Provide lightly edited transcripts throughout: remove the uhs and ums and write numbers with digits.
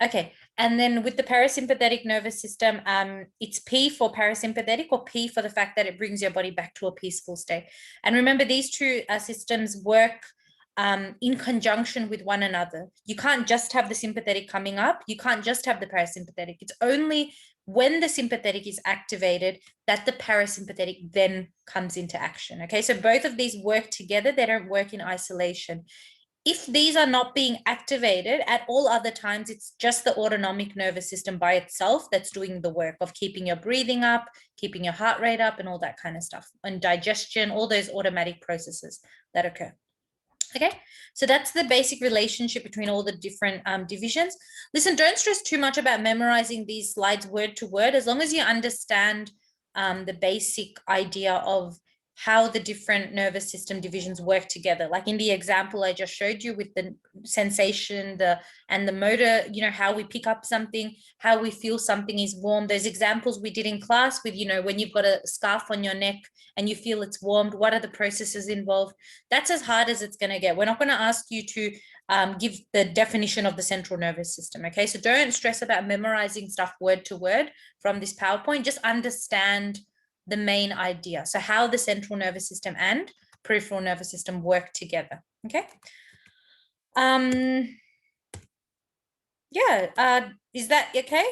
Okay, and then with the parasympathetic nervous system, it's P for parasympathetic, or P for the fact that it brings your body back to a peaceful state. And remember, these two systems work in conjunction with one another. You can't just have the sympathetic coming up. You can't just have the parasympathetic. It's only when the sympathetic is activated that the parasympathetic then comes into action. Okay, so both of these work together. They don't work in isolation. If these are not being activated at all other times, it's just the autonomic nervous system by itself that's doing the work of keeping your breathing up, keeping your heart rate up, and all that kind of stuff, and digestion, all those automatic processes that occur. Okay, so that's the basic relationship between all the different divisions. Listen, don't stress too much about memorizing these slides word to word, as long as you understand the basic idea of how the different nervous system divisions work together. Like in the example I just showed you with the sensation, and the motor, you know, how we pick up something, how we feel something is warm. Those examples we did in class with, you know, when you've got a scarf on your neck and you feel it's warmed, what are the processes involved? That's as hard as it's going to get. We're not going to ask you to give the definition of the central nervous system. Okay, so don't stress about memorizing stuff word to word from this PowerPoint. Just understand the main idea. So how the central nervous system and peripheral nervous system work together. Okay. Yeah. Is that okay?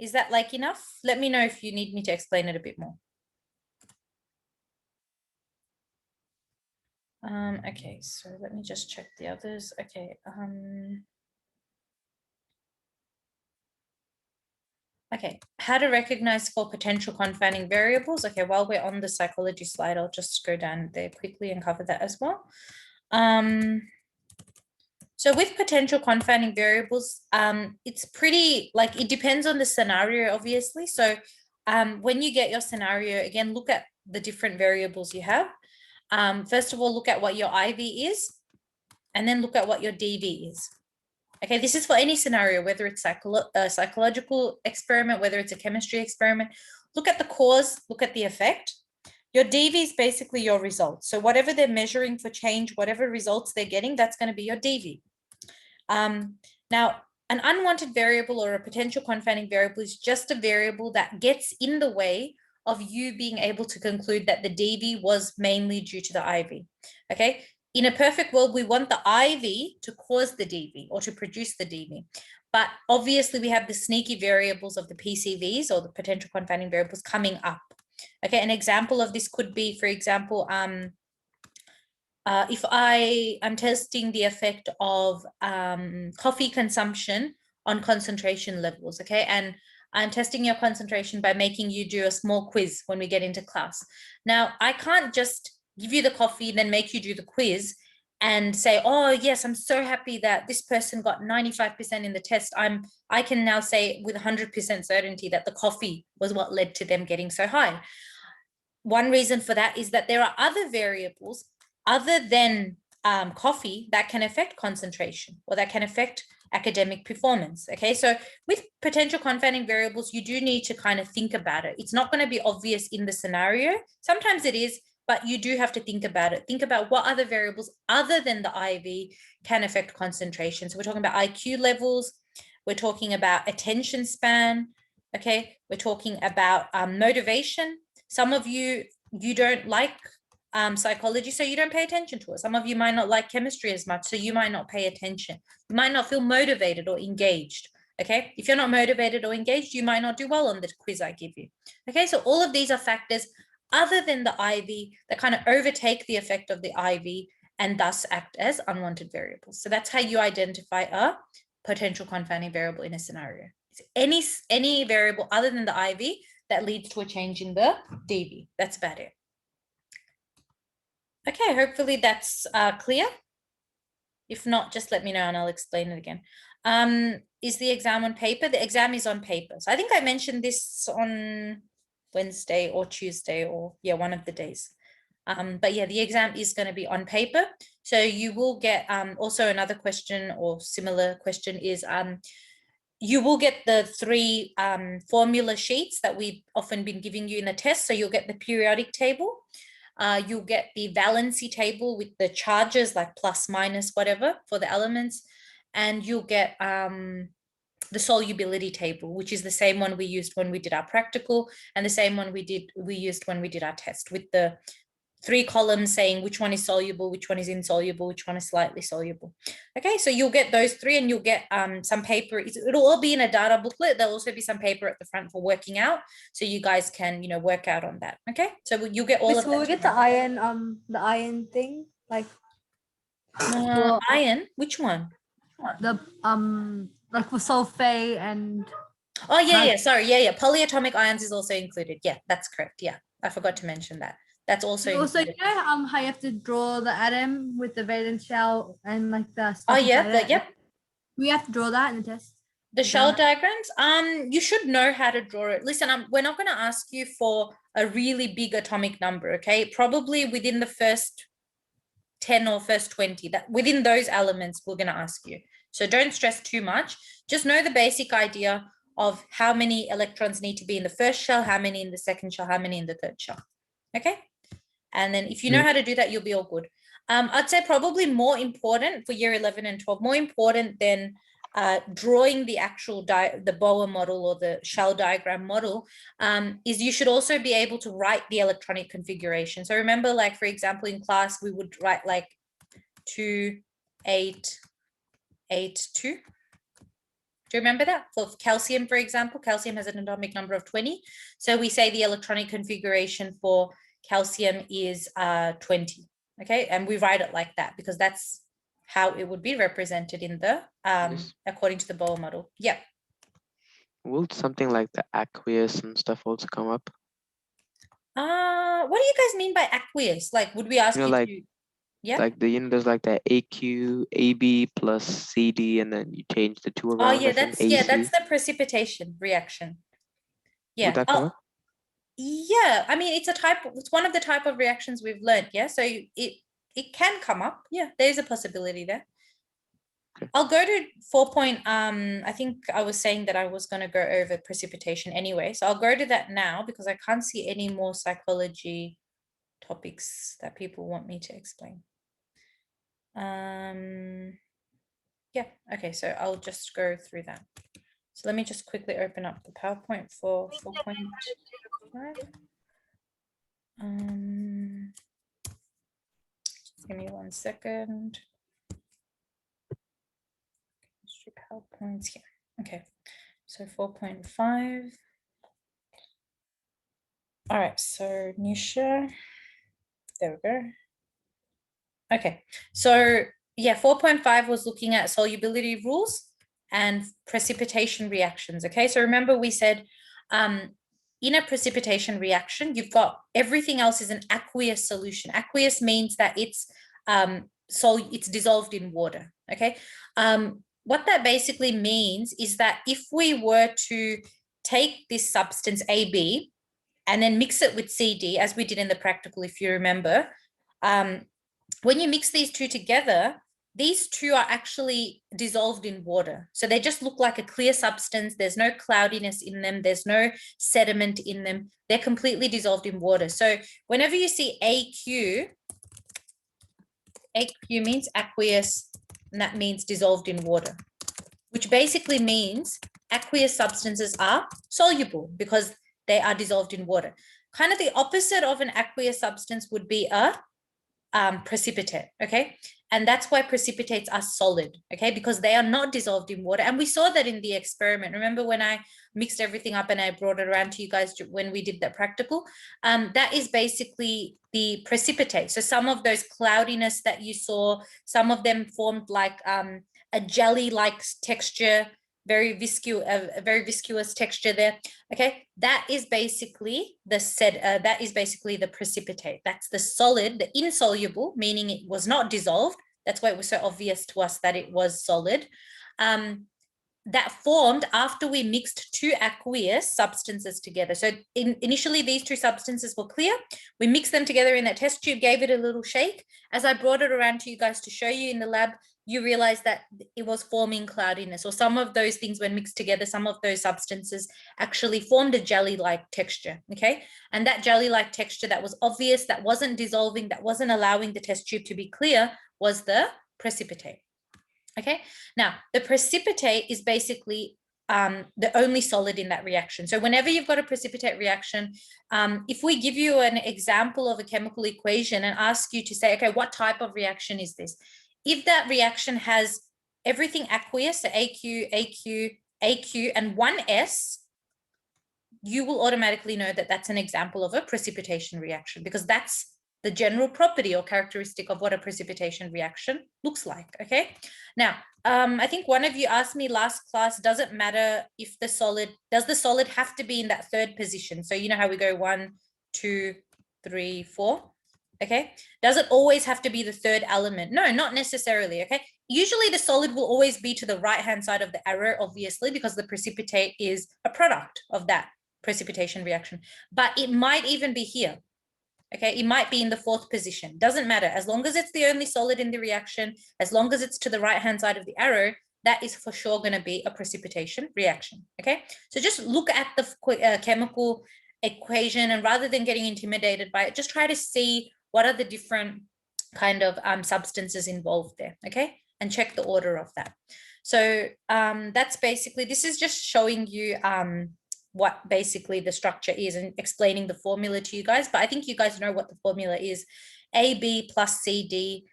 Is that like enough? Let me know if you need me to explain it a bit more. Okay, so let me just check the others. Okay. Okay, how to recognize for potential confounding variables. Okay, while we're on the psychology slide, I'll just go down there quickly and cover that as well. So with potential confounding variables, it's pretty, like, it depends on the scenario, obviously. So when you get your scenario, again, look at the different variables you have. First of all, look at what your IV is, and then look at what your DV is. Okay, this is for any scenario, whether it's a psychological experiment, whether it's a chemistry experiment. Look at the cause, look at the effect. Your DV is basically your results. So whatever they're measuring for change, whatever results they're getting, that's going to be your DV. Now, an unwanted variable or a potential confounding variable is just a variable that gets in the way of you being able to conclude that the DV was mainly due to the IV. Okay. In a perfect world, we want the IV to cause the DV or to produce the DV. But obviously, we have the sneaky variables of the PCVs, or the potential confounding variables, coming up. Okay, an example of this could be, for example, if I am testing the effect of coffee consumption on concentration levels, okay, and I'm testing your concentration by making you do a small quiz when we get into class. Now, I can't just give you the coffee, then make you do the quiz and say, oh, yes, I'm so happy that this person got 95% in the test. I can now say with 100% certainty that the coffee was what led to them getting so high. One reason for that is that there are other variables other than coffee that can affect concentration or that can affect academic performance. Okay, so with potential confounding variables, you do need to kind of think about it. It's not going to be obvious in the scenario. Sometimes it is, but you do have to think about it. Think about what other variables other than the IV can affect concentration. So we're talking about IQ levels. We're talking about attention span. Okay, we're talking about motivation. Some of you don't like psychology, so you don't pay attention to it. Some of you might not like chemistry as much, so you might not pay attention. You might not feel motivated or engaged. Okay, if you're not motivated or engaged, you might not do well on the quiz I give you. Okay, so all of these are factors other than the IV that kind of overtake the effect of the IV and thus act as unwanted variables. So that's how you identify a potential confounding variable in a scenario. It's any variable other than the IV that leads to a change in the DV. That's about it. Okay, hopefully that's clear. If not, just let me know and I'll explain it again. Is the exam on paper? The exam is on paper. So I think I mentioned this on Wednesday or Tuesday, or yeah, one of the days. But yeah, the exam is going to be on paper. So you will get also another question or similar question is you will get the 3 formula sheets that we've often been giving you in the test. So you'll get the periodic table. You'll get the valency table with the charges like plus, minus, whatever for the elements. and you'll get the solubility table, which is the same one we used when we did our practical, and the same one we used when we did our test, with the 3 columns saying which one is soluble, which one is insoluble, which one is slightly soluble. Okay, so you'll get those 3, and you'll get some paper. It'll all be in a data booklet. There'll also be some paper at the front for working out, so you guys can, you know, work out on that. Okay, so you'll get all of that. Will we get the iron thing, like iron? Which one? the like for sulfate and oh yeah, sorry, polyatomic ions is also included. Yeah, that's correct. Yeah, I forgot to mention that. That's also included. You know how you have to draw the atom with the valence shell and like the stuff. Oh yeah, we have to draw that in the test. The shell diagrams, you should know how to draw it. Listen, we're not going to ask you for a really big atomic number, okay? Probably within the first 10 or first 20, that within those elements we're going to ask you. So don't stress too much. Just know the basic idea of how many electrons need to be in the first shell, how many in the second shell, how many in the third shell, okay? And then if you know how to do that, you'll be all good. I'd say probably more important for year 11 and 12, more important than drawing the actual the Bohr model or the shell diagram model, is you should also be able to write the electronic configuration. So remember, like, for example, in class, we would write like 2, 8, 8, 2. Do you remember that? For calcium, for example, calcium has an atomic number of 20. So we say the electronic configuration for calcium is 20. Okay, and we write it like that because that's how it would be represented in the according to the Bohr model. Yep. Will something like the aqueous and stuff also come up? What do you guys mean by aqueous? Like, would we ask you like, to, yeah, like the, there's like the AQ, AB plus CD, and then you change the 2 around. Oh yeah, that's the precipitation reaction. Yeah. Would that come up? Yeah, I mean, it's one of the type of reactions we've learned. Yeah, so it can come up. Yeah, there's a possibility there. Okay. I'll go to 4 point. I think I was saying that I was going to go over precipitation anyway, so I'll go to that now because I can't see any more psychology topics that people want me to explain. Yeah, okay, so I'll just go through that. So let me just quickly open up the PowerPoint for 4.5. Just give me 1 second. PowerPoints here. Okay, so 4.5. All right, so Nisha, there we go. Okay, so yeah, 4.5 was looking at solubility rules and precipitation reactions. Okay, so remember we said in a precipitation reaction, you've got everything else is an aqueous solution. Aqueous means that it's dissolved in water. Okay, what that basically means is that if we were to take this substance AB and then mix it with CD, as we did in the practical, if you remember, when you mix these two together, these two are actually dissolved in water. So they just look like a clear substance. There's no cloudiness in them. There's no sediment in them. They're completely dissolved in water. So whenever you see AQ means aqueous, and that means dissolved in water, which basically means aqueous substances are soluble because they are dissolved in water. Kind of the opposite of an aqueous substance would be a precipitate, okay? And that's why precipitates are solid, okay? Because they are not dissolved in water. And we saw that in the experiment. Remember when I mixed everything up and I brought it around to you guys when we did that practical? That is basically the precipitate. So some of those cloudiness that you saw, some of them formed like a jelly-like texture, very viscous texture there. Okay, that is basically the precipitate. That's the solid, the insoluble, meaning it was not dissolved. That's why it was so obvious to us that it was solid. That formed after we mixed two aqueous substances together. So initially these two substances were clear. We mixed them together in that test tube, gave it a little shake. As I brought it around to you guys to show you in the lab, you realize that it was forming cloudiness, or some of those things when mixed together, some of those substances actually formed a jelly-like texture, okay? And that jelly-like texture that was obvious, that wasn't dissolving, that wasn't allowing the test tube to be clear, was the precipitate. Okay, now the precipitate is basically the only solid in that reaction. So whenever you've got a precipitate reaction, if we give you an example of a chemical equation and ask you to say, okay, what type of reaction is this? If that reaction has everything aqueous, so AQ, AQ, AQ, and one S, you will automatically know that that's an example of a precipitation reaction, because that's the general property or characteristic of what a precipitation reaction looks like. Okay, now I think one of you asked me last class, does it matter if the solid, does the solid have to be in that third position? So you know how we go 1, 2, 3, 4. Okay, does it always have to be the third element? No, not necessarily. Okay, usually the solid will always be to the right hand side of the arrow, obviously, because the precipitate is a product of that precipitation reaction, but it might even be here. Okay, it might be in the fourth position, doesn't matter. As long as it's the only solid in the reaction, as long as it's to the right hand side of the arrow, that is for sure going to be a precipitation reaction. Okay, so just look at the chemical equation, and rather than getting intimidated by it, just try to see what are the different kind of substances involved there. Okay, and check the order of that. So that's basically, this is just showing you what basically the structure is and explaining the formula to you guys. But I think you guys know what the formula is. AB plus CD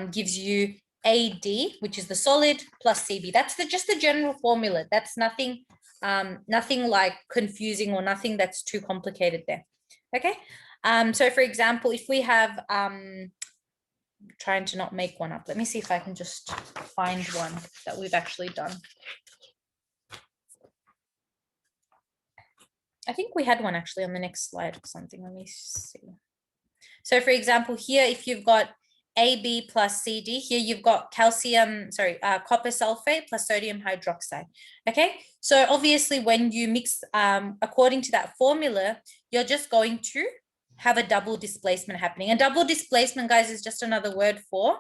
gives you AD, which is the solid, plus CB. That's just the general formula. That's nothing, nothing like confusing or nothing that's too complicated there. Okay. So for example, if we have, trying to not make one up. Let me see if I can just find one that we've actually done. I think we had one actually on the next slide or something. Let me see. So for example, here, if you've got AB plus CD, here you've got copper sulfate plus sodium hydroxide. Okay, so obviously when you mix according to that formula, you're just going to have a double displacement happening. And double displacement, guys, is just another word for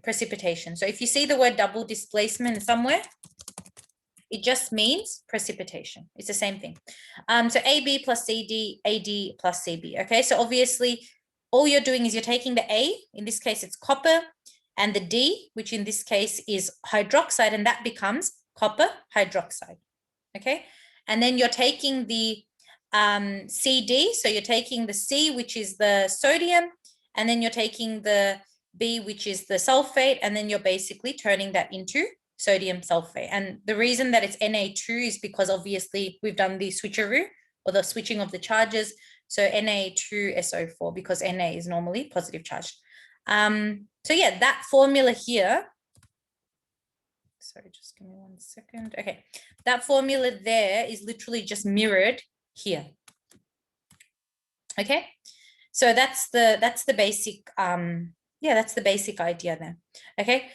precipitation. So if you see the word double displacement somewhere, it just means precipitation. It's the same thing. So AB plus CD, AD plus CB. Okay, so obviously all you're doing is you're taking the A, in this case it's copper, and the D, which in this case is hydroxide, and that becomes copper hydroxide. Okay, and then you're taking the CD, so you're taking the C, which is the sodium, and then you're taking the B, which is the sulfate, and then you're basically turning that into sodium sulfate. And the reason that it's Na2 is because obviously we've done the switcheroo or the switching of the charges. So Na2SO4, because Na is normally positive charged. So yeah, that formula here, sorry, just give me 1 second. Okay, that formula there is literally just mirrored here. Okay, so that's the basic that's the basic idea there. Okay,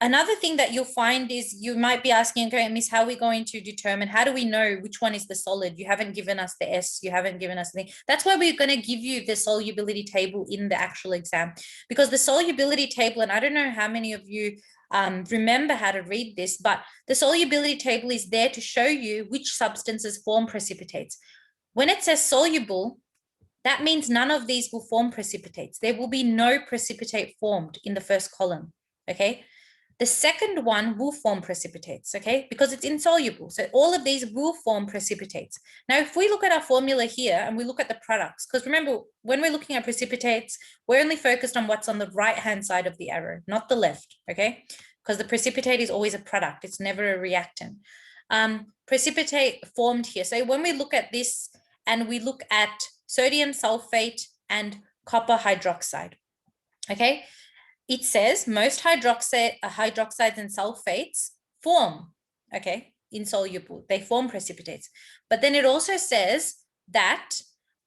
another thing that you'll find is you might be asking, okay, Miss, how are we going to determine, how do we know which one is the solid? You haven't given us the S, you haven't given us the, that's why we're going to give you the solubility table in the actual exam, because the solubility table, and I don't know how many of you remember how to read this, but the solubility table is there to show you which substances form precipitates. When it says soluble, that means none of these will form precipitates. There will be no precipitate formed in the first column, okay? The second one will form precipitates, okay? Because it's insoluble. So all of these will form precipitates. Now, if we look at our formula here and we look at the products, because remember, when we're looking at precipitates, we're only focused on what's on the right-hand side of the arrow, not the left, okay? Because the precipitate is always a product. It's never a reactant. Precipitate formed here. So when we look at this and we look at sodium sulfate and copper hydroxide, okay? It says most hydroxides and sulfates form, okay, insoluble. They form precipitates. But then it also says that,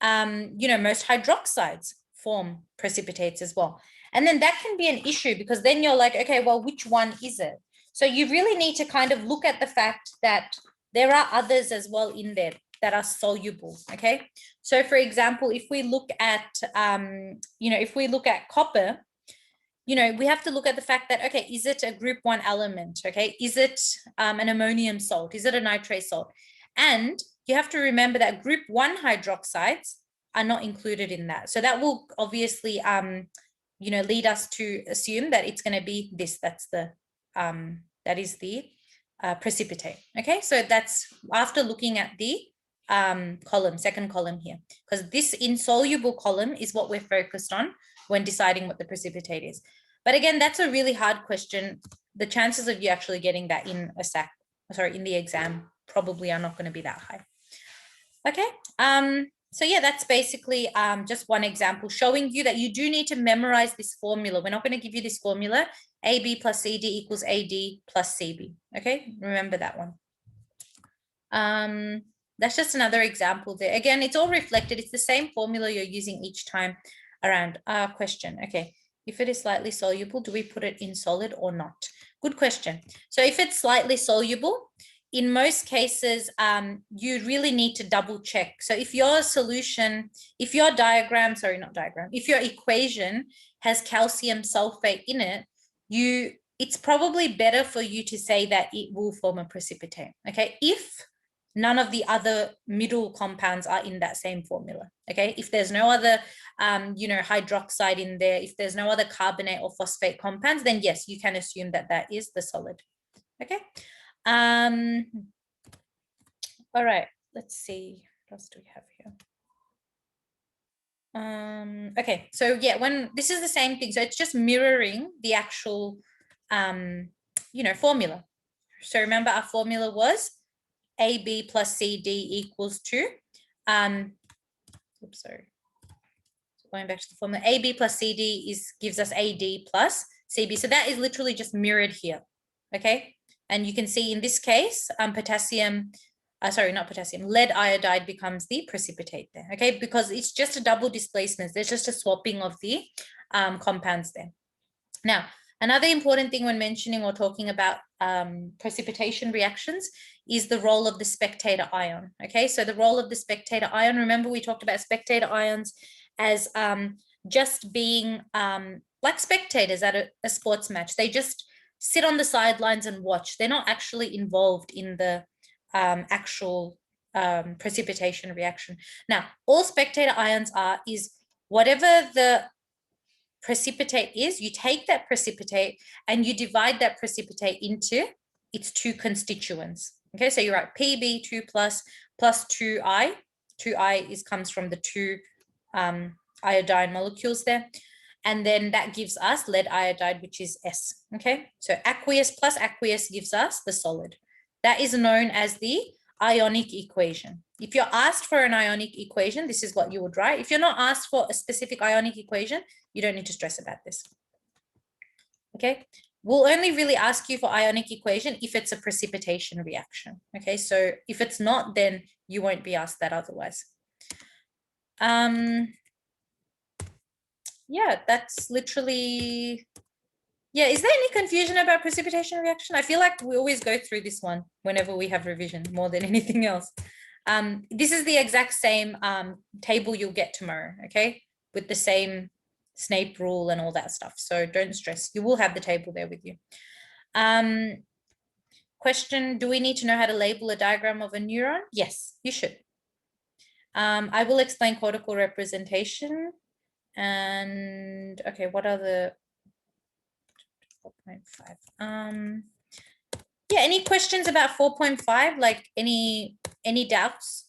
most hydroxides form precipitates as well. And then that can be an issue, because then you're like, okay, well, which one is it? So you really need to kind of look at the fact that there are others as well in there that are soluble, okay? So for example, if we look at, if we look at copper, we have to look at the fact that, okay, is it a group 1 element, okay? Is it an ammonium salt? Is it a nitrate salt? And you have to remember that group 1 hydroxides are not included in that. So that will obviously lead us to assume that it's going to be this. That's the that is the precipitate. Okay, so that's after looking at the second column here, because this insoluble column is what we're focused on when deciding what the precipitate is. But again, that's a really hard question. The chances of you actually getting that in in the exam probably are not going to be that high. Okay, so yeah, that's basically just one example showing you that you do need to memorize this formula. We're not going to give you this formula, AB plus CD equals AD plus CB. Okay, remember that one. That's just another example there. Again, it's all reflected. It's the same formula you're using each time around. Question, okay. If it is slightly soluble, do we put it in solid or not? Good question. So if it's slightly soluble, in most cases, you really need to double check. So if your solution, if your equation has calcium sulfate in it, it's probably better for you to say that it will form a precipitate, okay? If none of the other middle compounds are in that same formula, okay? If there's no other, hydroxide in there, if there's no other carbonate or phosphate compounds, then yes, you can assume that that is the solid, okay? All right, let's see, what else do we have here? Okay, so yeah, when this is the same thing, so it's just mirroring the actual, formula. So remember our formula was AB plus CD equals to, going back to the formula, AB plus CD gives us AD plus CB. So that is literally just mirrored here, okay? And you can see in this case, lead iodide becomes the precipitate there, okay? Because it's just a double displacement. There's just a swapping of the compounds there. Now, another important thing when mentioning or talking about precipitation reactions is the role of the spectator ion, okay? So the role of the spectator ion, remember we talked about spectator ions as just being like spectators at a sports match. They just sit on the sidelines and watch. They're not actually involved in the actual precipitation reaction. Now, all spectator ions is whatever the precipitate is, you take that precipitate and you divide that precipitate into its two constituents. Okay, so you write Pb2 plus 2I. 2I comes from the two iodine molecules there. And then that gives us lead iodide, which is S. Okay, so aqueous plus aqueous gives us the solid. That is known as the ionic equation. If you're asked for an ionic equation, this is what you would write. If you're not asked for a specific ionic equation, you don't need to stress about this. Okay, we'll only really ask you for ionic equation if it's a precipitation reaction. Okay, so if it's not, then you won't be asked that otherwise. Yeah, that's literally, yeah, is there any confusion about precipitation reaction? I feel like we always go through this one whenever we have revision more than anything else. This is the exact same table you'll get tomorrow, okay? With the same Snape rule and all that stuff. So don't stress, you will have the table there with you. Question, do we need to know how to label a diagram of a neuron? Yes, you should. I will explain cortical representation. And okay, what are the 4.5? Yeah, any questions about 4.5? Like any doubts?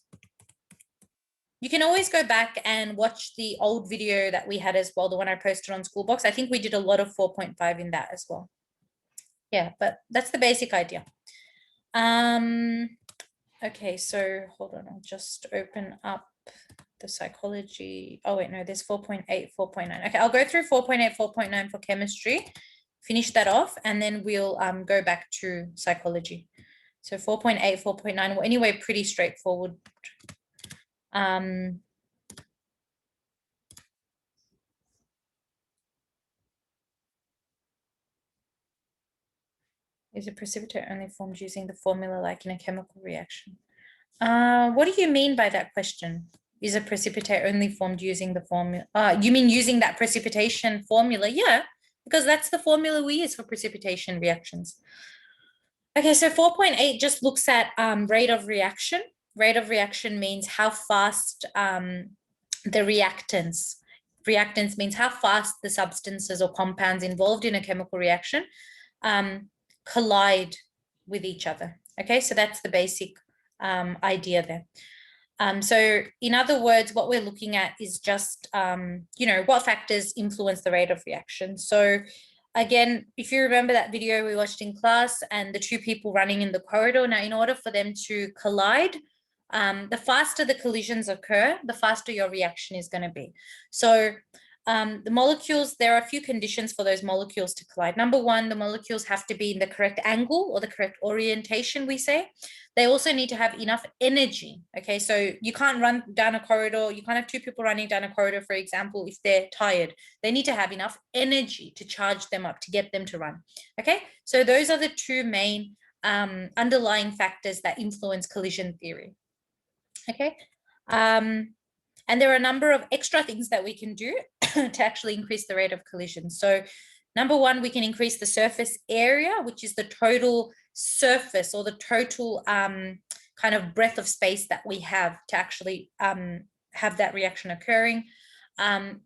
You can always go back and watch the old video that we had as well, the one I posted on Schoolbox. I think we did a lot of 4.5 in that as well. Yeah, but that's the basic idea. Okay, so hold on, I'll just open up the psychology. Oh wait, no, there's 4.8, 4.9. Okay, I'll go through 4.8, 4.9 for chemistry, finish that off, and then we'll go back to psychology. So 4.8, 4.9, well, anyway, pretty straightforward. Is a precipitate only formed using the formula like in a chemical reaction? What do you mean by that question? Is a precipitate only formed using the formula? You mean using that precipitation formula? Yeah, because that's the formula we use for precipitation reactions. Okay, so 4.8 just looks at rate of reaction. Rate of reaction means how fast the reactants reactants means how fast the substances or compounds involved in a chemical reaction collide with each other. Okay, so that's the basic idea there. So in other words, what we're looking at is just, what factors influence the rate of reaction. So again, if you remember that video we watched in class and the two people running in the corridor, now in order for them to collide, the faster the collisions occur, the faster your reaction is going to be. So the molecules, there are a few conditions for those molecules to collide. Number one, the molecules have to be in the correct angle or the correct orientation, we say. They also need to have enough energy. Okay, so you can't run down a corridor. You can't have two people running down a corridor, for example, if they're tired. They need to have enough energy to charge them up, to get them to run. Okay, so those are the two main underlying factors that influence collision theory. Okay, and there are a number of extra things that we can do to actually increase the rate of collision. So number one, we can increase the surface area, which is the total surface or the total kind of breadth of space that we have to actually have that reaction occurring.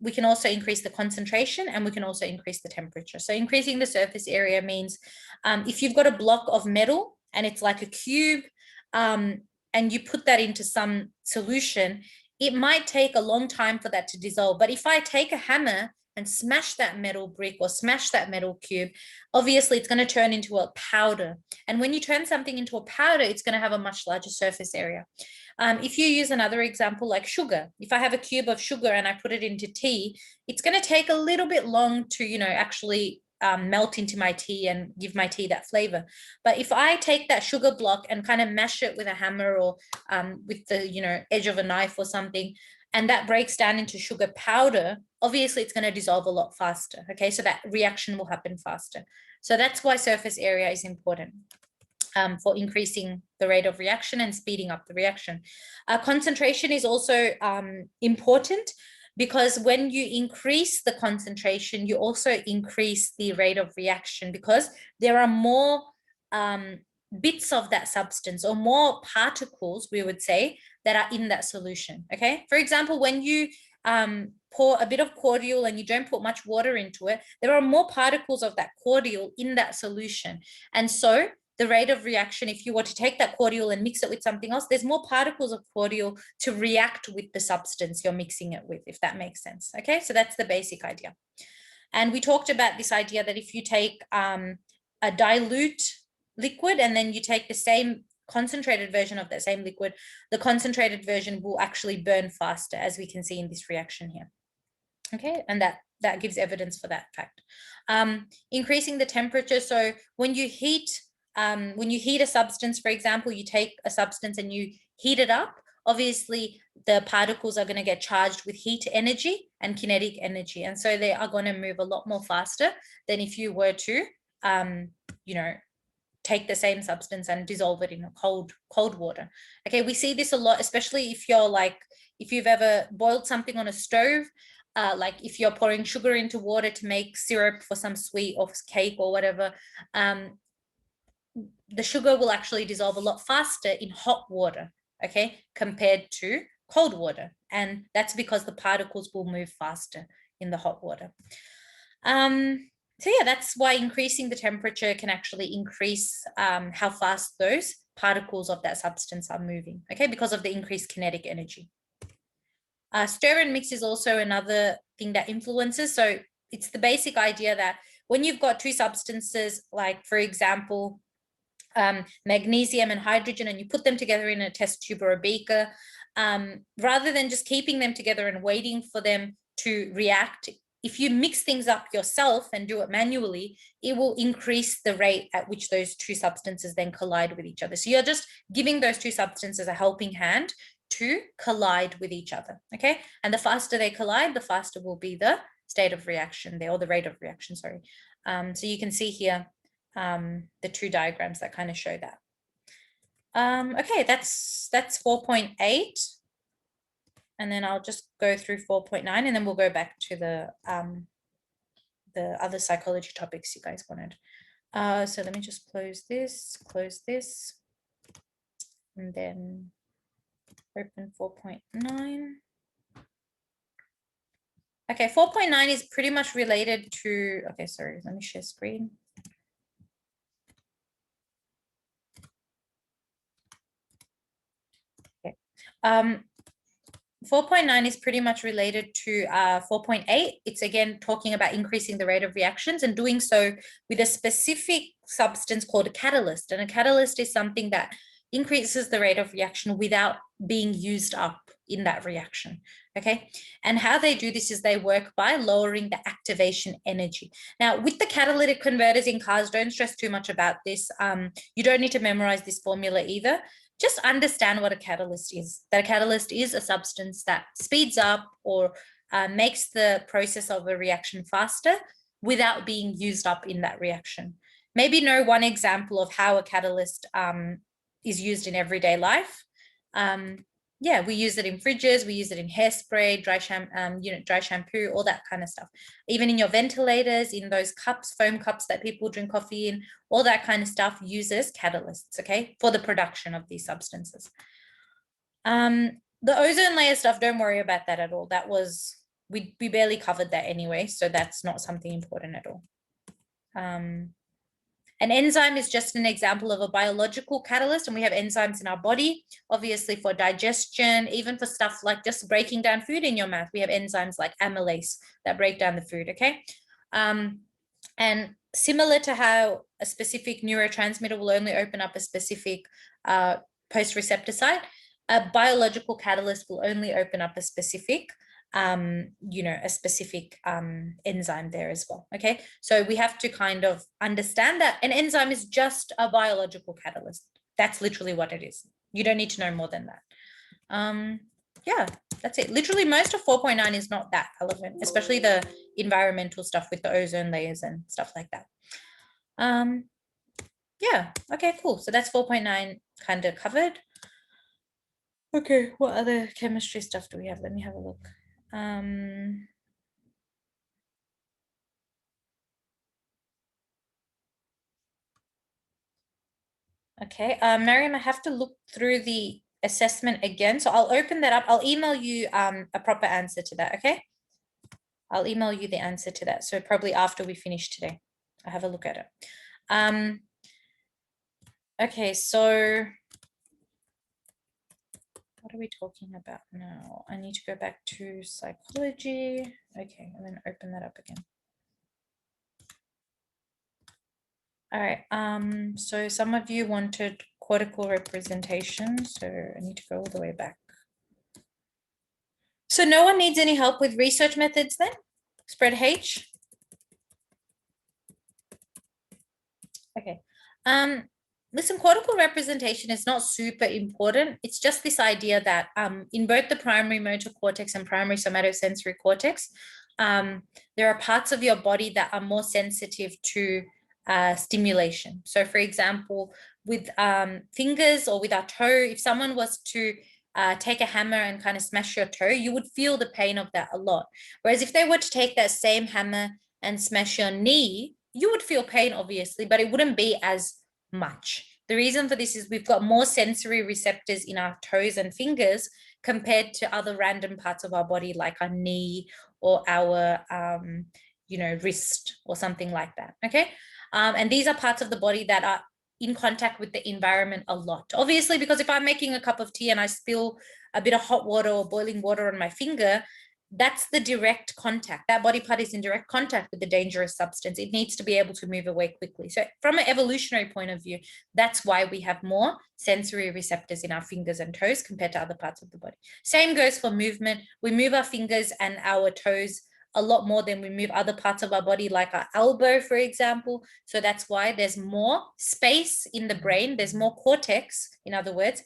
We can also increase the concentration and we can also increase the temperature. So increasing the surface area means if you've got a block of metal and it's like a cube and you put that into some solution, it might take a long time for that to dissolve. But if I take a hammer and smash that metal brick or smash that metal cube, obviously it's going to turn into a powder. And when you turn something into a powder, it's going to have a much larger surface area. If you use another example like sugar, if I have a cube of sugar and I put it into tea, it's going to take a little bit long to, actually melt into my tea and give my tea that flavor. But if I take that sugar block and kind of mash it with a hammer or with the, edge of a knife or something, and that breaks down into sugar powder, obviously it's going to dissolve a lot faster. Okay, so that reaction will happen faster. So that's why surface area is important for increasing the rate of reaction and speeding up the reaction. Concentration is also important, because when you increase the concentration, you also increase the rate of reaction, because there are more bits of that substance or more particles, we would say, that are in that solution. Okay, for example, when you pour a bit of cordial and you don't put much water into it, there are more particles of that cordial in that solution. And so the rate of reaction, if you were to take that cordial and mix it with something else, there's more particles of cordial to react with the substance you're mixing it with, if that makes sense. Okay, so that's the basic idea. And we talked about this idea that if you take a dilute liquid and then you take the same concentrated version of that same liquid, the concentrated version will actually burn faster, as we can see in this reaction here. Okay, and that gives evidence for that fact. Increasing the temperature. So when you heat a substance, for example, you take a substance and you heat it up, obviously the particles are going to get charged with heat energy and kinetic energy. And so they are going to move a lot more faster than if you were to, take the same substance and dissolve it in a cold water. Okay, we see this a lot, especially if you've ever boiled something on a stove, like if you're pouring sugar into water to make syrup for some sweet or cake or whatever, the sugar will actually dissolve a lot faster in hot water, okay, compared to cold water. And that's because the particles will move faster in the hot water. So yeah, that's why increasing the temperature can actually increase how fast those particles of that substance are moving, okay, because of the increased kinetic energy. Stir and mix is also another thing that influences. So it's the basic idea that when you've got two substances, like for example, magnesium and hydrogen, and you put them together in a test tube or a beaker, rather than just keeping them together and waiting for them to react, if you mix things up yourself and do it manually, it will increase the rate at which those two substances then collide with each other. So you're just giving those two substances a helping hand to collide with each other, okay? And the faster they collide, the faster will be the state of reaction there, or the rate of reaction, sorry. So you can see here the two diagrams that kind of show that. Okay, that's 4.8. And then I'll just go through 4.9 and then we'll go back to the other psychology topics you guys wanted. So let me just close this, and then open 4.9. Okay, 4.9 is pretty much related to, okay, sorry, let me share screen. Okay. 4.9 is pretty much related to 4.8. It's again talking about increasing the rate of reactions and doing so with a specific substance called a catalyst. And a catalyst is something that increases the rate of reaction without being used up in that reaction. Okay. And how they do this is they work by lowering the activation energy. Now, with the catalytic converters in cars, don't stress too much about this. You don't need to memorize this formula either. Just understand what a catalyst is. That a catalyst is a substance that speeds up or makes the process of a reaction faster without being used up in that reaction. Maybe know one example of how a catalyst is used in everyday life. Yeah, we use it in fridges, we use it in hairspray, dry shampoo, all that kind of stuff. Even in your ventilators, in those cups, foam cups that people drink coffee in, all that kind of stuff uses catalysts, okay, for the production of these substances. The ozone layer stuff, don't worry about that at all. That was, we barely covered that anyway, so that's not something important at all. An enzyme is just an example of a biological catalyst, and we have enzymes in our body, obviously for digestion, even for stuff like just breaking down food in your mouth. We have enzymes like amylase that break down the food, okay? And similar to how a specific neurotransmitter will only open up a specific post-receptor site, a biological catalyst will only open up a specific a specific enzyme there as well. Okay, so we have to kind of understand that an enzyme is just a biological catalyst. That's literally what it is. You don't need to know more than that. Yeah, that's it. Literally most of 4.9 is not that relevant, especially the environmental stuff with the ozone layers and stuff like that. Yeah, okay, cool. So that's 4.9 kind of covered. Okay, what other chemistry stuff do we have? Let me have a look. Okay, Miriam, I have to look through the assessment again. So I'll open that up. I'll email you a proper answer to that, okay? I'll email you the answer to that. So probably after we finish today, I'll have a look at it. Okay, so what are we talking about now? I need to go back to psychology. Okay, and then open that up again. All right, so some of you wanted cortical representation, so I need to go all the way back. So no one needs any help with research methods then? Spread H? Okay. Listen, cortical representation is not super important. It's just this idea that in both the primary motor cortex and primary somatosensory cortex, there are parts of your body that are more sensitive to stimulation. So for example, with fingers or with our toe, if someone was to take a hammer and kind of smash your toe, you would feel the pain of that a lot. Whereas if they were to take that same hammer and smash your knee, you would feel pain, obviously, but it wouldn't be as much. The reason for this is we've got more sensory receptors in our toes and fingers compared to other random parts of our body, like our knee or our, wrist or something like that, okay? And these are parts of the body that are in contact with the environment a lot. Obviously, because if I'm making a cup of tea and I spill a bit of hot water or boiling water on my finger, that's the direct contact. That body part is in direct contact with the dangerous substance. It needs to be able to move away quickly. So from an evolutionary point of view, that's why we have more sensory receptors in our fingers and toes compared to other parts of the body. Same goes for movement. We move our fingers and our toes a lot more than we move other parts of our body, like our elbow, for example. So that's why there's more space in the brain. There's more cortex, in other words,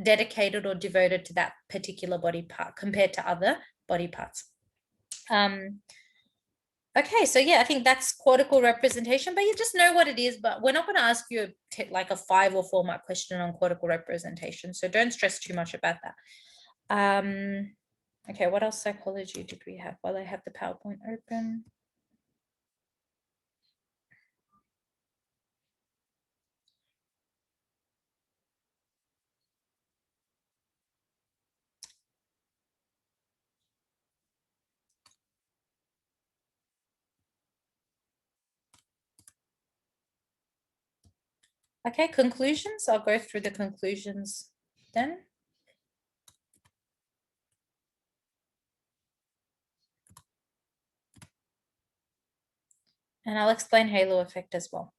dedicated or devoted to that particular body part compared to other body parts. Okay, so yeah, I think that's cortical representation, but you just know what it is, but we're not going to ask you like a 5 or 4 mark question on cortical representation, so don't stress too much about that. Okay, what else psychology did we have while I have the PowerPoint open? Okay, conclusions. I'll go through the conclusions then. And I'll explain halo effect as well.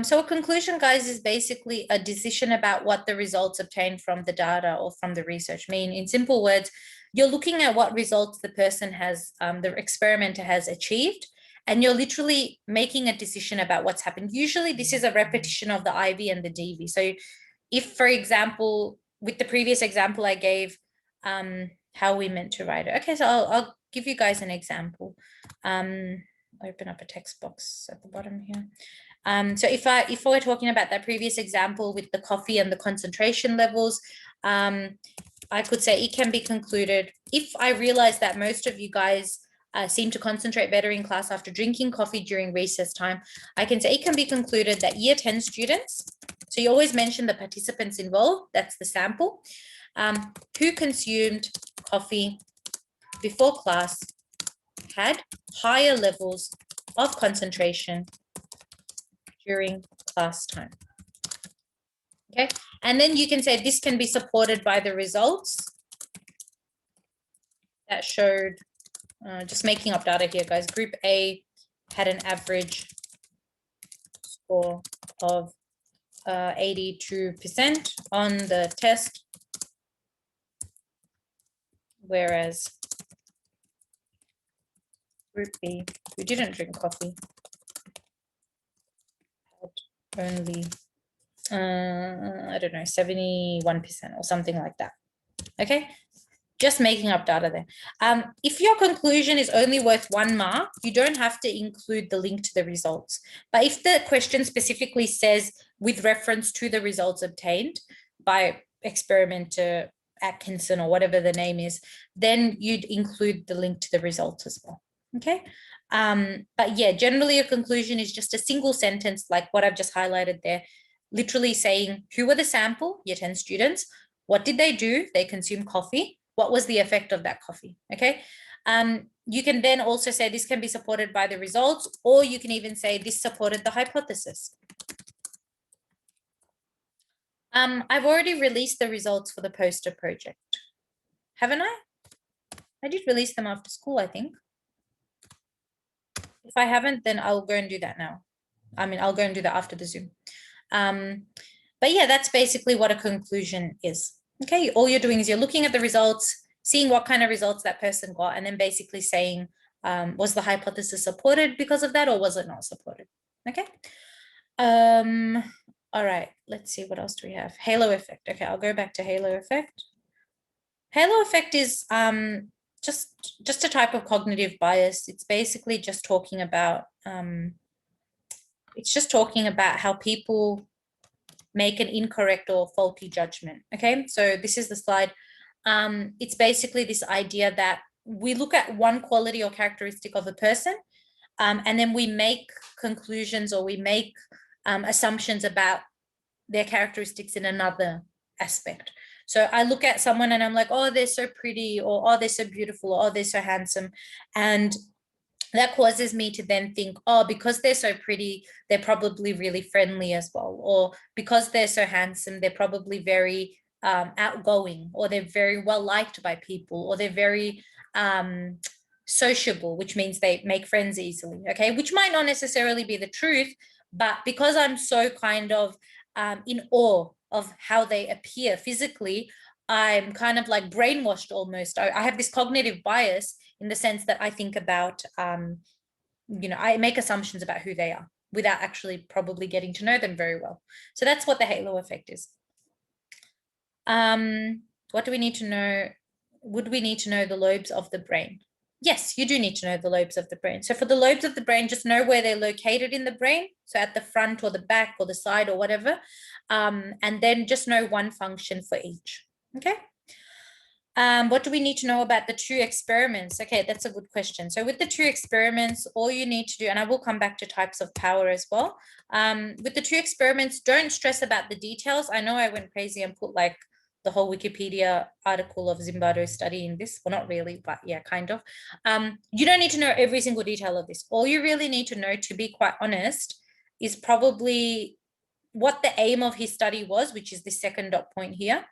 So a conclusion, guys, is basically a decision about what the results obtained from the data or from the research mean. In simple words, you're looking at what results the person has, the experimenter has achieved, and you're literally making a decision about what's happened. Usually this is a repetition of the IV and the DV. So if, for example, with the previous example I gave, how we meant to write it. Okay, so I'll give you guys an example. Open up a text box at the bottom here. So if we're talking about that previous example with the coffee and the concentration levels, I could say it can be concluded if I realize that most of you guys seem to concentrate better in class after drinking coffee during recess time, I can say it can be concluded that year 10 students, so you always mention the participants involved, that's the sample, who consumed coffee before class had higher levels of concentration during class time. Okay, and then you can say this can be supported by the results that showed, just making up data here, guys. Group A had an average score of 82% on the test, whereas Group B, who didn't drink coffee, had only, I don't know, 71% or something like that. Okay, just making up data there. If your conclusion is only worth 1 mark, you don't have to include the link to the results. But if the question specifically says with reference to the results obtained by experimenter Atkinson or whatever the name is, then you'd include the link to the results as well. Okay. But yeah, generally a conclusion is just a single sentence like what I've just highlighted there, literally saying who were the sample, year 10 students, what did they do? They consumed coffee. What was the effect of that coffee? Okay. You can then also say this can be supported by the results, or you can even say this supported the hypothesis. I've already released the results for the poster project. Haven't I? I did release them after school, I think. If I haven't, then I'll go and do that now. I mean, I'll go and do that after the Zoom. But yeah, that's basically what a conclusion is. Okay, all you're doing is you're looking at the results, seeing what kind of results that person got, and then basically saying, was the hypothesis supported because of that, or was it not supported? Okay. All right, let's see, what else do we have? Halo effect. Okay, I'll go back to halo effect. Halo effect is just a type of cognitive bias. It's basically just talking about how people make an incorrect or faulty judgment. Okay, so this is the slide. It's basically this idea that we look at one quality or characteristic of a person, and then we make conclusions or we make assumptions about their characteristics in another aspect. So I look at someone and I'm like, oh, they're so pretty, or oh, they're so beautiful, or oh, they're so handsome. And that causes me to then think, oh, because they're so pretty, they're probably really friendly as well. Or because they're so handsome, they're probably very outgoing, or they're very well liked by people, or they're very sociable, which means they make friends easily, okay? Which might not necessarily be the truth, but because I'm so kind of in awe of how they appear physically, I'm kind of like brainwashed almost. I have this cognitive bias in the sense that I think about, I make assumptions about who they are without actually probably getting to know them very well. So that's what the halo effect is. What do we need to know? Would we need to know the lobes of the brain? Yes, you do need to know the lobes of the brain. So for the lobes of the brain, just know where they're located in the brain. So at the front or the back or the side or whatever. And then just know one function for each. Okay. What do we need to know about the 2 experiments? Okay, that's a good question. So with the 2 experiments, all you need to do, and I will come back to types of power as well. With the 2 experiments, don't stress about the details. I know I went crazy and put like the whole Wikipedia article of Zimbardo studying this. Well, not really, but yeah, kind of. You don't need to know every single detail of this. All you really need to know, to be quite honest, is probably what the aim of his study was, which is the second dot point here.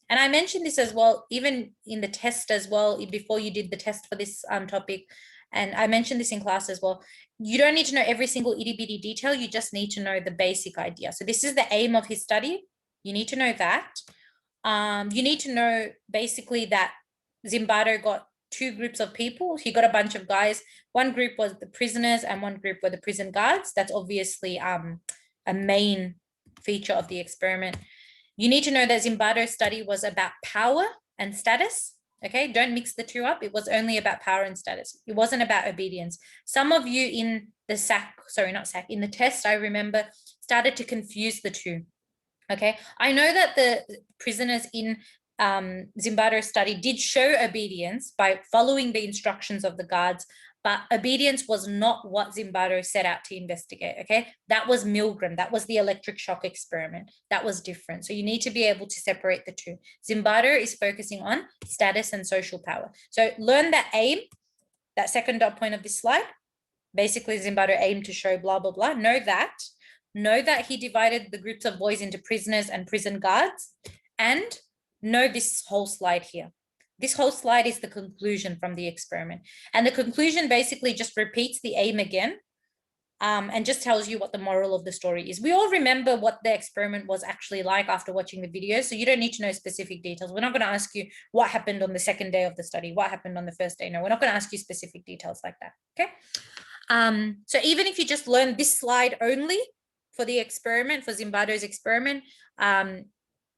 And I mentioned this as well, even in the test as well, before you did the test for this topic. And I mentioned this in class as well. You don't need to know every single itty bitty detail. You just need to know the basic idea. So this is the aim of his study. You need to know that. You need to know basically that Zimbardo got two groups of people. He got a bunch of guys. One group was the prisoners and one group were the prison guards. That's obviously a main feature of the experiment. You need to know that Zimbardo's study was about power and status. Okay, don't mix the two up. It was only about power and status. It wasn't about obedience. Some of you in the in the test, I remember, started to confuse the two. Okay, I know that the prisoners in Zimbardo's study did show obedience by following the instructions of the guards, but obedience was not what Zimbardo set out to investigate, okay? That was Milgram. That was the electric shock experiment. That was different. So you need to be able to separate the two. Zimbardo is focusing on status and social power. So learn that aim, that second dot point of this slide. Basically, Zimbardo aimed to show blah, blah, blah. Know that he divided the groups of boys into prisoners and prison guards, and know this whole slide here. This whole slide is the conclusion from the experiment. And the conclusion basically just repeats the aim again and just tells you what the moral of the story is. We all remember what the experiment was actually like after watching the video, so you don't need to know specific details. We're not going to ask you what happened on the second day of the study, what happened on the first day. No, we're not going to ask you specific details like that, okay? So even if you just learn this slide only for the experiment, for Zimbardo's experiment,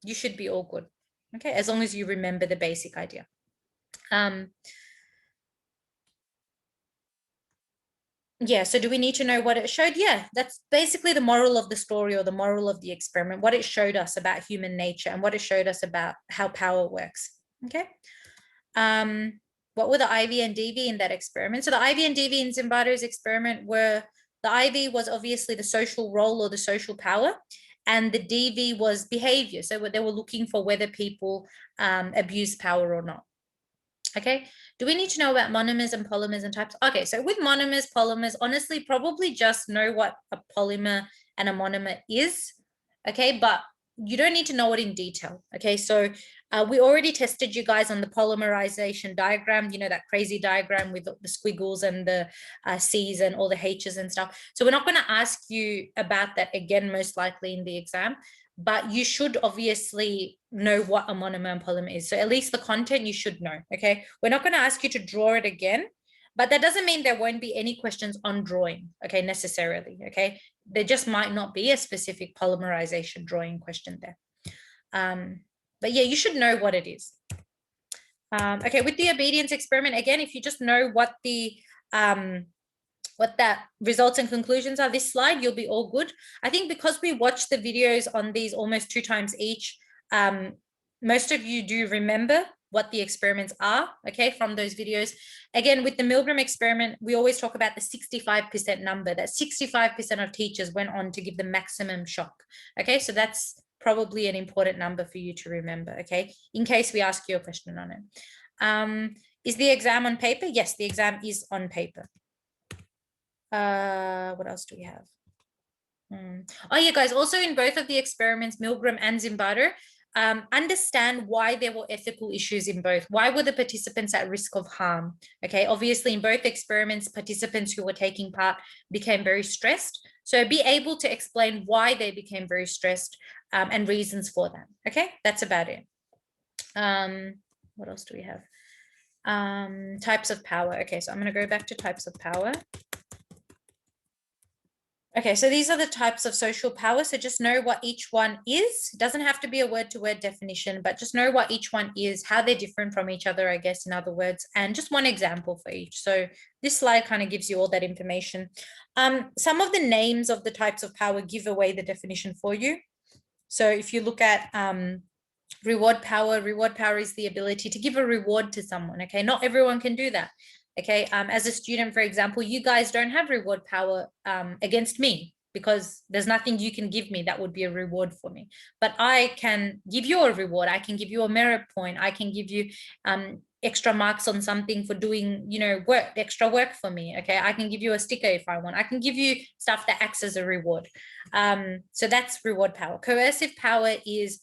you should be all good. Okay, as long as you remember the basic idea. Yeah, so do we need to know what it showed? Yeah, that's basically the moral of the story or the moral of the experiment, what it showed us about human nature and what it showed us about how power works. Okay. What were the IV and DV in that experiment? So the IV and DV in Zimbardo's experiment were, the IV was obviously the social role or the social power, and the DV was behavior. So they were looking for whether people abuse power or not. Okay, do we need to know about monomers and polymers and types? Okay, so with monomers, polymers, honestly, probably just know what a polymer and a monomer is, okay, but you don't need to know it in detail, okay? So we already tested you guys on the polymerization diagram, you know, that crazy diagram with the squiggles and the C's and all the H's and stuff. So we're not going to ask you about that again, most likely in the exam, but you should obviously know what a monomer and polymer is. So at least the content you should know, okay? We're not going to ask you to draw it again, but that doesn't mean there won't be any questions on drawing, okay, necessarily, okay? There just might not be a specific polymerization drawing question there. But yeah, you should know what it is. Okay, with the obedience experiment, again, if you just know what the what that results and conclusions are, this slide, you'll be all good. I think because we watched the videos on these almost 2 times each, most of you do remember what the experiments are, okay, from those videos. Again, with the Milgram experiment, we always talk about the 65% number, that 65% of teachers went on to give the maximum shock, okay? So that's probably an important number for you to remember, okay, in case we ask you a question on it. Is the exam on paper? Yes, the exam is on paper. What else do we have? Oh yeah, guys, also in both of the experiments, Milgram and Zimbardo, understand why there were ethical issues in both. Why were the participants at risk of harm? Okay, obviously in both experiments, participants who were taking part became very stressed. So be able to explain why they became very stressed and reasons for that. Okay, that's about it. What else do we have? Types of power. Okay, so I'm going to go back to types of power. Okay, so these are the types of social power. So just know what each one is. It doesn't have to be a word-to-word definition, but just know what each one is, how they're different from each other, I guess, in other words, and just one example for each. So this slide kind of gives you all that information. Some of the names of the types of power give away the definition for you. So if you look at reward power is the ability to give a reward to someone, okay? Not everyone can do that. Okay, as a student, for example, you guys don't have reward power against me because there's nothing you can give me that would be a reward for me. But I can give you a reward. I can give you a merit point. I can give you extra marks on something for doing, you know, extra work for me. Okay, I can give you a sticker if I want. I can give you stuff that acts as a reward. So that's reward power. Coercive power is,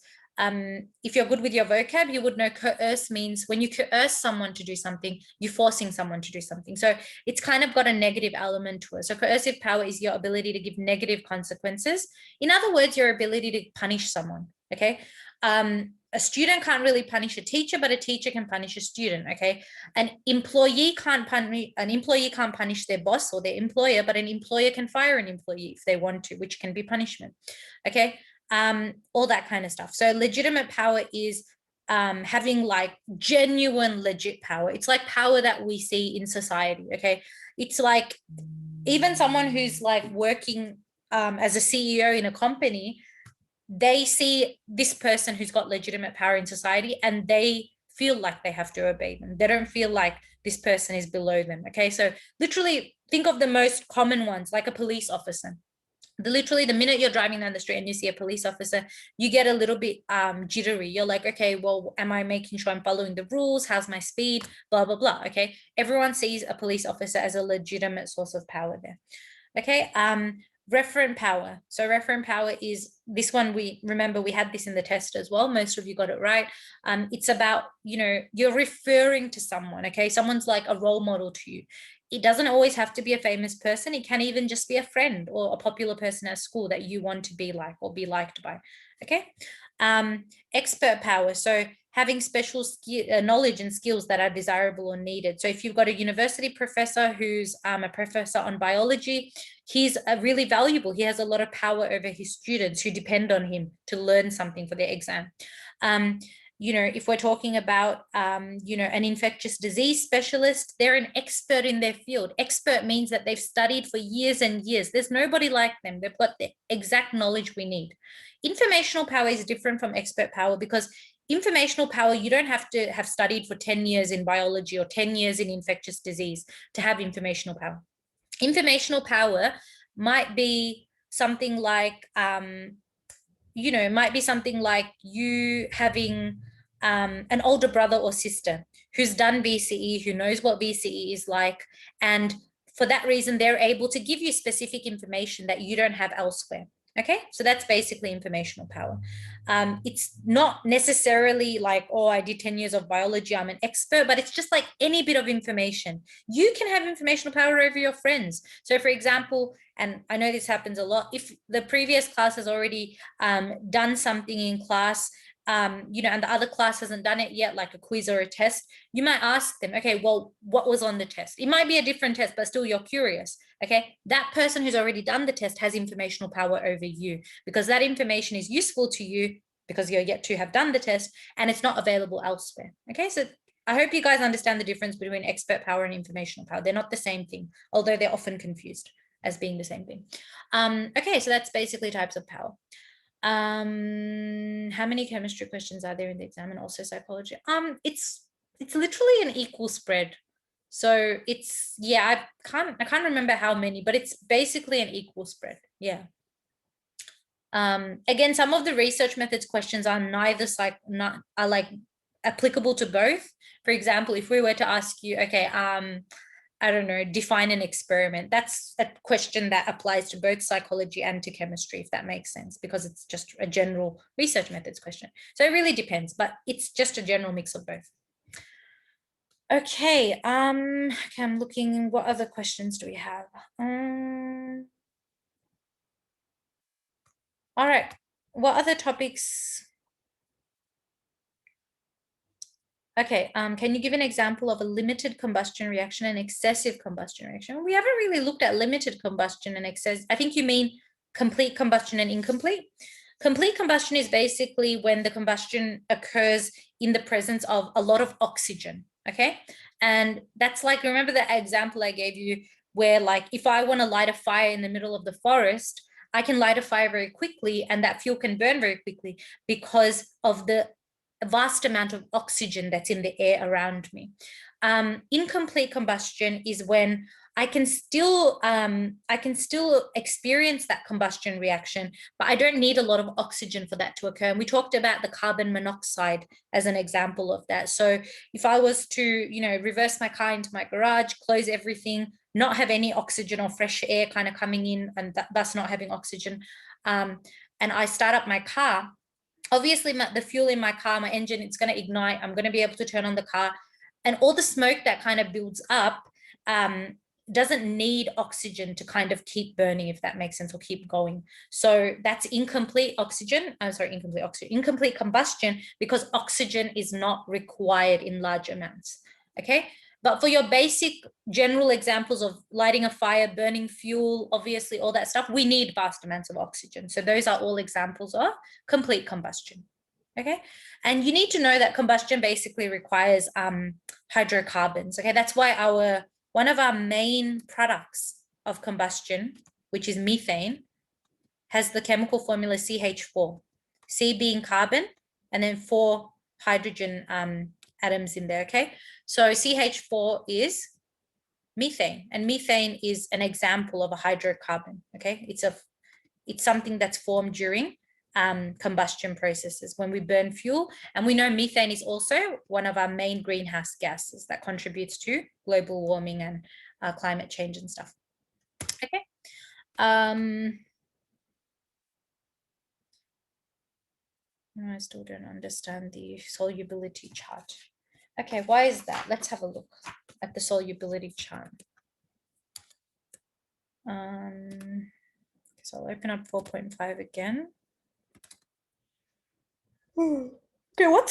if you're good with your vocab, you would know coerce means when you coerce someone to do something, you're forcing someone to do something. So it's kind of got a negative element to it. So coercive power is your ability to give negative consequences. In other words, your ability to punish someone. Okay. A student can't really punish a teacher, but a teacher can punish a student. Okay. An employee can't punish their boss or their employer, but an employer can fire an employee if they want to, which can be punishment. Okay. All that kind of stuff. So legitimate power is having like genuine legit power. It's like power that we see in society. Okay. It's like even someone who's like working as a CEO in a company, they see this person who's got legitimate power in society and they feel like they have to obey them. They don't feel like this person is below them. Okay. So literally think of the most common ones, like a police officer. Literally the minute you're driving down the street and you see a police officer, you get a little bit jittery. You're like, okay, well, am I making sure I'm following the rules? How's my speed? Blah, blah, blah. Okay. Everyone sees a police officer as a legitimate source of power there. Okay. Referent power. So referent power is this one. We remember we had this in the test as well. Most of you got it right. It's about, you know, you're referring to someone. Okay. Someone's like a role model to you. It doesn't always have to be a famous person. It can even just be a friend or a popular person at school that you want to be like or be liked by. Okay. Expert power. So having special knowledge and skills that are desirable or needed. So if you've got a university professor who's a professor on biology, he's really valuable. He has a lot of power over his students who depend on him to learn something for their exam. You know, if we're talking about, you know, an infectious disease specialist, they're an expert in their field. Expert means that they've studied for years and years. There's nobody like them. They've got the exact knowledge we need. Informational power is different from expert power because informational power, you don't have to have studied for 10 years in biology or 10 years in infectious disease to have informational power. Informational power might be something like, you know, might be something like you having an older brother or sister who's done VCE, who knows what VCE is like. And for that reason, they're able to give you specific information that you don't have elsewhere. Okay, so that's basically informational power. It's not necessarily like, oh, I did 10 years of biology, I'm an expert, but it's just like any bit of information. You can have informational power over your friends. So for example, and I know this happens a lot, if the previous class has already done something in class, you know, and the other class hasn't done it yet, like a quiz or a test, you might ask them, okay, well, what was on the test? It might be a different test, but still you're curious. Okay, that person who's already done the test has informational power over you because that information is useful to you because you're yet to have done the test and it's not available elsewhere. Okay, so I hope you guys understand the difference between expert power and informational power. They're not the same thing, although they're often confused as being the same thing. Okay, so that's basically types of power. How many chemistry questions are there in the exam and also psychology? It's literally an equal spread. So it's, yeah, I can't remember how many, but it's basically an equal spread. Yeah. Again, some of the research methods questions are neither are like applicable to both. For example, if we were to ask you, okay, I don't know, define an experiment. That's a question that applies to both psychology and to chemistry, if that makes sense, because it's just a general research methods question. So it really depends, but it's just a general mix of both. Okay, I'm looking, what other questions do we have? All right, what other topics? Okay, can you give an example of a limited combustion reaction and excessive combustion reaction? We haven't really looked at limited combustion and excess. I think you mean complete combustion and incomplete. Complete combustion is basically when the combustion occurs in the presence of a lot of oxygen, okay? And that's like, remember the example I gave you where like, if I want to light a fire in the middle of the forest, I can light a fire very quickly and that fuel can burn very quickly because of the vast amount of oxygen that's in the air around me. Incomplete combustion is when I can still experience that combustion reaction, but I don't need a lot of oxygen for that to occur. And we talked about the carbon monoxide as an example of that. So if I was to, you know, reverse my car into my garage, close everything, not have any oxygen or fresh air kind of coming in, and thus not having oxygen, and I start up my car, obviously the fuel in my car, my engine, it's going to ignite. I'm going to be able to turn on the car, and all the smoke that kind of builds up doesn't need oxygen to kind of keep burning, if that makes sense, or keep going. So that's incomplete combustion, because oxygen is not required in large amounts. Okay. But for your basic general examples of lighting a fire, burning fuel, obviously all that stuff, we need vast amounts of oxygen. So those are all examples of complete combustion. Okay. And you need to know that combustion basically requires hydrocarbons. Okay. That's why one of our main products of combustion, which is methane, has the chemical formula CH4, C being carbon, and then 4 hydrogen atoms in there, okay? So CH4 is methane, and methane is an example of a hydrocarbon, okay? It's something that's formed during combustion processes when we burn fuel. And we know methane is also one of our main greenhouse gases that contributes to global warming and climate change and stuff. Okay. I still don't understand the solubility chart. Okay, why is that? Let's have a look at the solubility chart. So I'll open up 4.5 again. Okay, what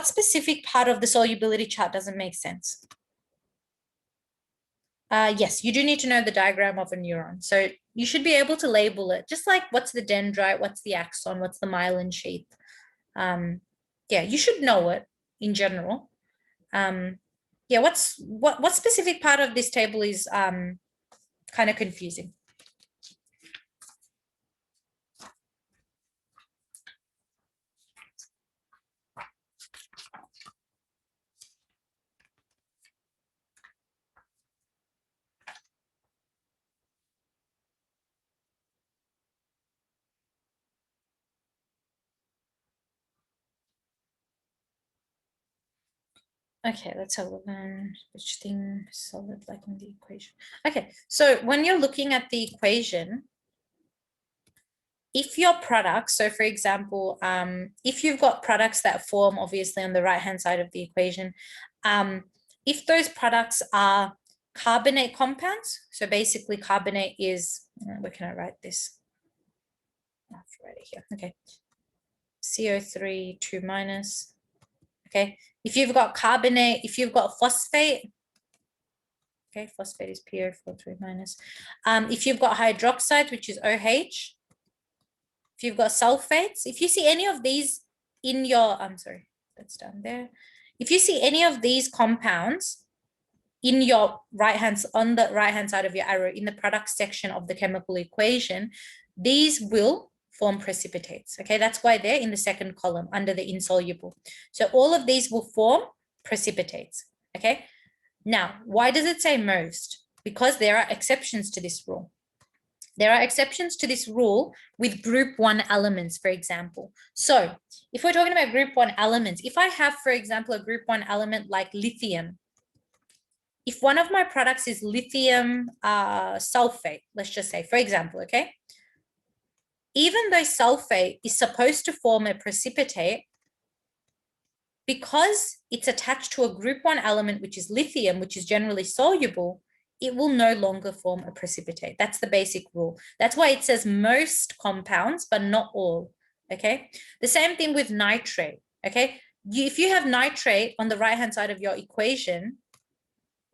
specific part of the solubility chart doesn't make sense? Yes, you do need to know the diagram of a neuron. So you should be able to label it, just like what's the dendrite, what's the axon, what's the myelin sheath. Yeah, you should know it in general. Yeah, what specific part of this table is kind of confusing? Okay, let's have a look on which thing solid like in the equation. Okay, so when you're looking at the equation, if your products, so for example, if you've got products that form obviously on the right-hand side of the equation, if those products are carbonate compounds, so basically carbonate is, where can I write this? I have to write it here, okay. CO3, 2 minus, okay. If you've got carbonate, if you've got phosphate, okay, phosphate is PO4, 3 minus. If you've got hydroxide, which is OH, if you've got sulfates, if you see any of these in your, I'm sorry, that's down there. If you see any of these compounds in your on the right-hand side of your arrow, in the product section of the chemical equation, these will form precipitates, okay? That's why they're in the second column under the insoluble. So all of these will form precipitates, okay? Now, why does it say most? Because there are exceptions to this rule. There are exceptions to this rule with group 1 elements, for example. So if we're talking about group 1 elements, if I have, for example, a group 1 element like lithium, if one of my products is lithium sulfate, let's just say, for example, okay? Even though sulfate is supposed to form a precipitate, because it's attached to a group 1 element, which is lithium, which is generally soluble, it will no longer form a precipitate. That's the basic rule. That's why it says most compounds, but not all, okay? The same thing with nitrate, okay? If you have nitrate on the right-hand side of your equation,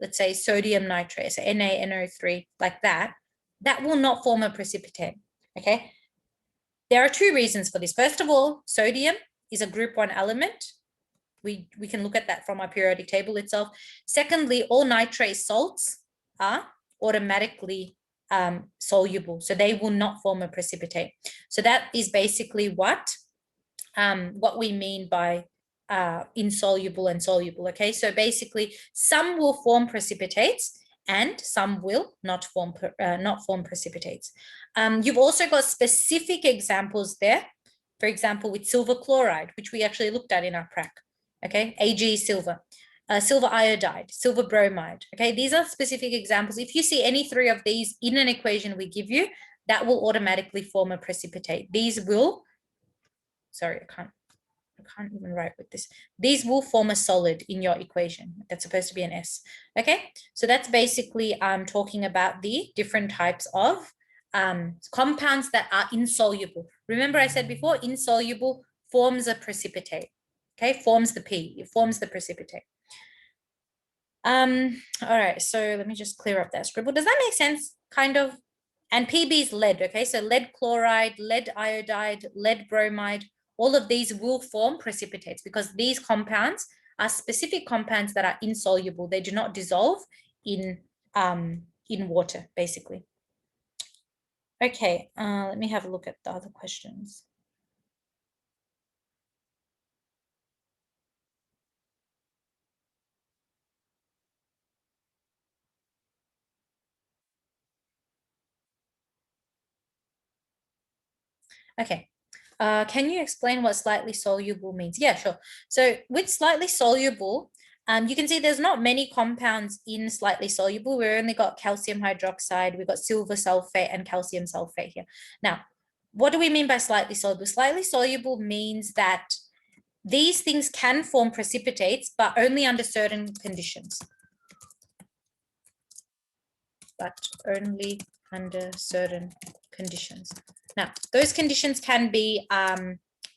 let's say sodium nitrate, so NaNO3, like that, that will not form a precipitate, okay? There are 2 reasons for this. First of all, sodium is a group 1 element. We can look at that from our periodic table itself. Secondly, all nitrate salts are automatically soluble, so they will not form a precipitate. So that is basically what we mean by insoluble and soluble, okay? So basically, some will form precipitates and some will not form precipitates. You've also got specific examples there. For example, with silver chloride, which we actually looked at in our prac. Okay, Ag silver. Silver iodide, silver bromide. Okay, these are specific examples. If you see any three of these in an equation we give you, that will automatically form a precipitate. These will, sorry, I can't even write with this. These will form a solid in your equation. That's supposed to be an S. Okay, so that's basically talking about the different types of compounds that are insoluble. Remember I said before, insoluble forms a precipitate. Okay, forms the P, it forms the precipitate. All right, so let me just clear up that scribble. Does that make sense? Kind of. And PB is lead, okay? So lead chloride, lead iodide, lead bromide, all of these will form precipitates because these compounds are specific compounds that are insoluble. They do not dissolve in water, basically. Okay, let me have a look at the other questions. Okay, can you explain what slightly soluble means? Yeah, sure. So with slightly soluble, you can see there's not many compounds in slightly soluble. We've only got calcium hydroxide, we've got silver sulfate and calcium sulfate here. Now, what do we mean by slightly soluble? Slightly soluble means that these things can form precipitates, but only under certain conditions. But only under certain conditions. Now, those conditions can be,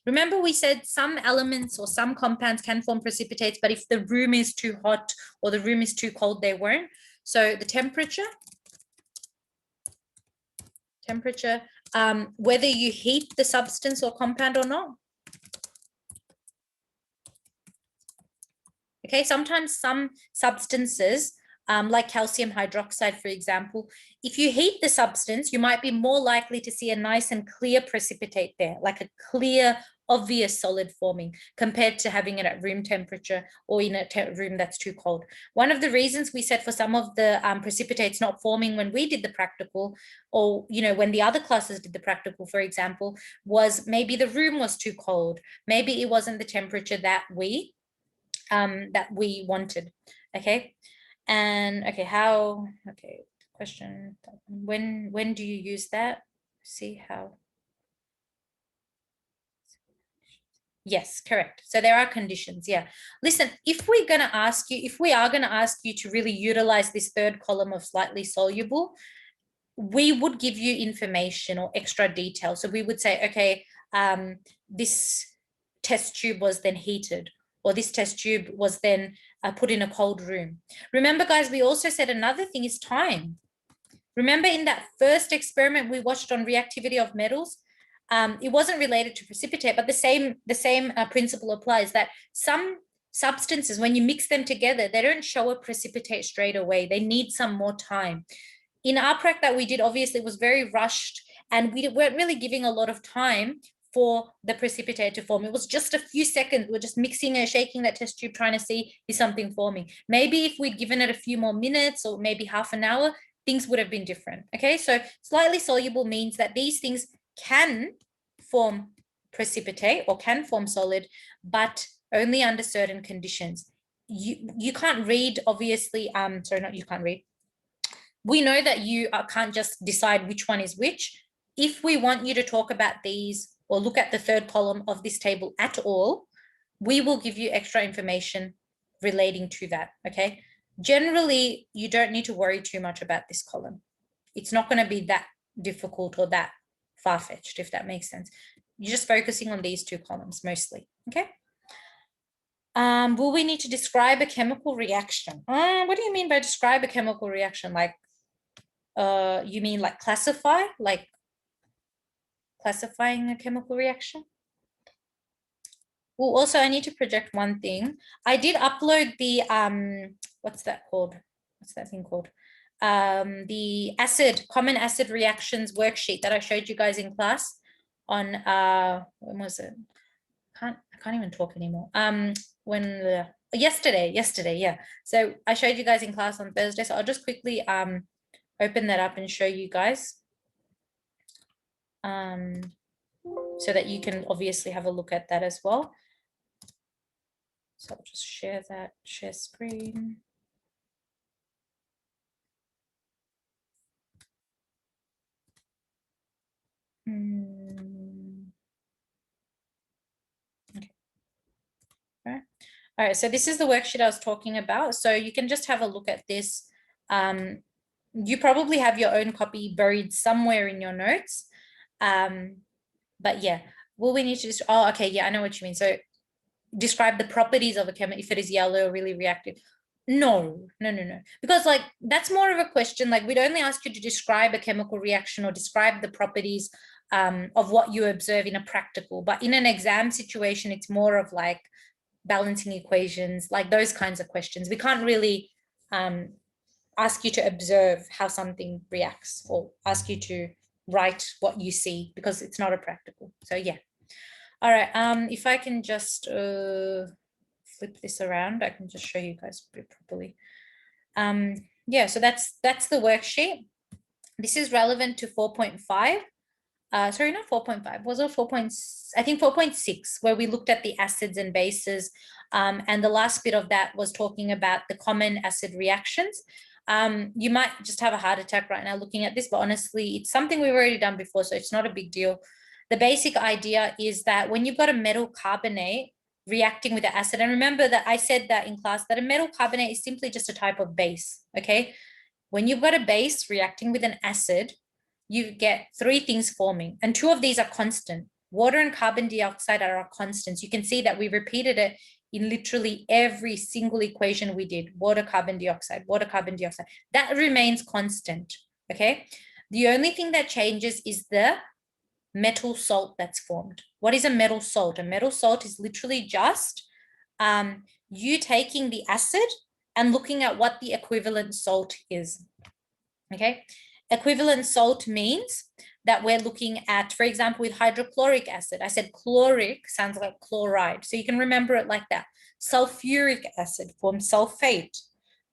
remember we said some elements or some compounds can form precipitates, but if the room is too hot or the room is too cold, they won't. So the temperature, whether you heat the substance or compound or not. Okay, sometimes some substances, like calcium hydroxide, for example, if you heat the substance, you might be more likely to see a nice and clear precipitate there, like a clear, obvious solid forming compared to having it at room temperature or in a room that's too cold. One of the reasons we said for some of the precipitates not forming when we did the practical, or when the other classes did the practical, for example, was maybe the room was too cold. Maybe it wasn't the temperature that we wanted. Okay. And okay, question, when do you use that? See how? Yes, correct. So there are conditions. Yeah. Listen, if we are going to ask you to really utilize this third column of slightly soluble, we would give you information or extra detail. So we would say, okay, this test tube was then heated, or this test tube was then put in a cold room. Remember, guys, we also said another thing is time. Remember in that first experiment we watched on reactivity of metals, it wasn't related to precipitate, but the same principle applies, that some substances, when you mix them together, they don't show a precipitate straight away. They need some more time. In our prac that we did, obviously, it was very rushed, and we weren't really giving a lot of time for the precipitate to form. It was just a few seconds. We're just mixing and shaking that test tube, trying to see is something forming. Maybe if we'd given it a few more minutes or maybe half an hour, things would have been different. Okay, so slightly soluble means that these things can form precipitate or can form solid, but only under certain conditions. You can't read, obviously. Sorry, not you can't read. We know that you can't just decide which one is which. If we want you to talk about these or look at the third column of this table at all, we will give you extra information relating to that, okay? Generally, you don't need to worry too much about this column. It's not going to be that difficult or that far-fetched, if that makes sense. You're just focusing on these two columns mostly, okay? Will we need to describe a chemical reaction? What do you mean by describe a chemical reaction? Like, you mean like classify, like classifying a chemical reaction? Well, also I need to project one thing. I did upload the, what's that called? What's that thing called? The common acid reactions worksheet that I showed you guys in class on, when was it? I can't even talk anymore. yesterday, yeah. So I showed you guys in class on Thursday. So I'll just quickly open that up and show you guys. So that you can obviously have a look at that as well. So I'll just share that, share screen. Okay. All right, so this is the worksheet I was talking about. So you can just have a look at this. You probably have your own copy buried somewhere in your notes. But yeah, will we need to just, oh, okay, yeah, I know what you mean. So describe the properties of a chemical if it is yellow, really reactive. No. Because like, that's more of a question. Like we'd only ask you to describe a chemical reaction or describe the properties of what you observe in a practical, but in an exam situation, it's more of like balancing equations, like those kinds of questions. We can't really ask you to observe how something reacts or ask you to write what you see because it's not a practical. So yeah. All right, if I can just flip this around, I can just show you guys properly. Yeah, so that's the worksheet. This is relevant to 4.5. Sorry, not 4.5. Was it 4. I think 4.6, where we looked at the acids and bases. And the last bit of that was talking about the common acid reactions. You might just have a heart attack right now looking at this, but honestly, it's something we've already done before, so it's not a big deal. The basic idea is that when you've got a metal carbonate reacting with the acid, and remember that I said that in class, that a metal carbonate is simply just a type of base, okay? When you've got a base reacting with an acid, you get 3 things forming, and 2 of these are constant. Water and carbon dioxide are our constants. You can see that we repeated it in literally every single equation we did. Water, carbon dioxide, water, carbon dioxide. That remains constant, okay? The only thing that changes is the metal salt that's formed. What is a metal salt? A metal salt is literally just you taking the acid and looking at what the equivalent salt is, okay? Equivalent salt means that we're looking at, for example, with hydrochloric acid, I said chloric sounds like chloride. So you can remember it like that. Sulfuric acid forms sulfate,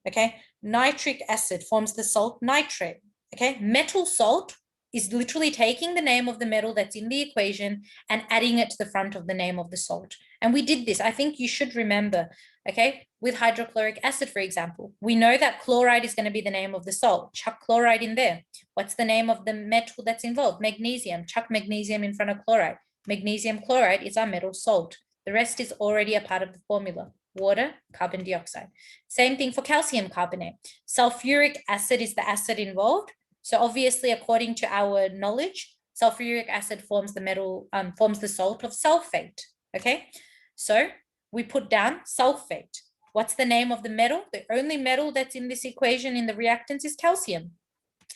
okay? Nitric acid forms the salt nitrate, okay? Metal salt is literally taking the name of the metal that's in the equation and adding it to the front of the name of the salt. And we did this. I think you should remember, okay? With hydrochloric acid, for example, we know that chloride is going to be the name of the salt. Chuck chloride in there. What's the name of the metal that's involved? Magnesium. Chuck magnesium in front of chloride. Magnesium chloride is our metal salt. The rest is already a part of the formula. Water, carbon dioxide. Same thing for calcium carbonate. Sulfuric acid is the acid involved. So obviously, according to our knowledge, sulfuric acid forms the metal, forms the salt of sulfate, okay? So we put down sulfate. What's the name of the metal? The only metal that's in this equation in the reactants is calcium.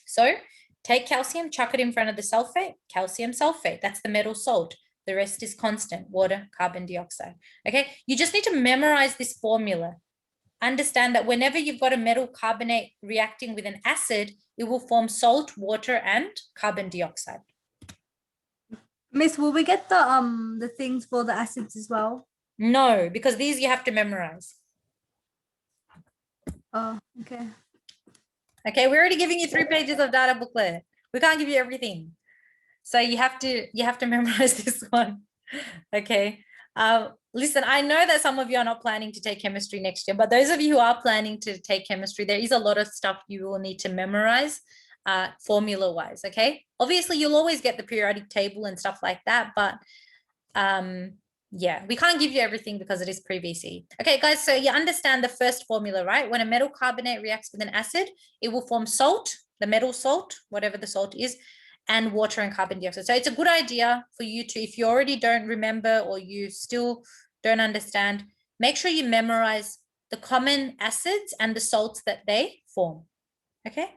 So take calcium, chuck it in front of the sulfate, calcium sulfate. That's the metal salt. The rest is constant, water, carbon dioxide. Okay, you just need to memorize this formula. Understand that whenever you've got a metal carbonate reacting with an acid, it will form salt, water, and carbon dioxide. Miss, will we get the things for the acids as well? No, because these you have to memorize. Oh, okay. Okay, we're already giving you 3 pages of data booklet. We can't give you everything. So you have to memorize this one. Okay. Listen, I know that some of you are not planning to take chemistry next year, but those of you who are planning to take chemistry, there is a lot of stuff you will need to memorize formula wise. Okay. Obviously you'll always get the periodic table and stuff like that, but yeah, we can't give you everything because it is pre-VC. Okay, guys, so you understand the first formula, right? When a metal carbonate reacts with an acid, it will form salt, the metal salt, whatever the salt is, and water and carbon dioxide. So it's a good idea for you to, if you already don't remember or you still don't understand, make sure you memorize the common acids and the salts that they form, okay?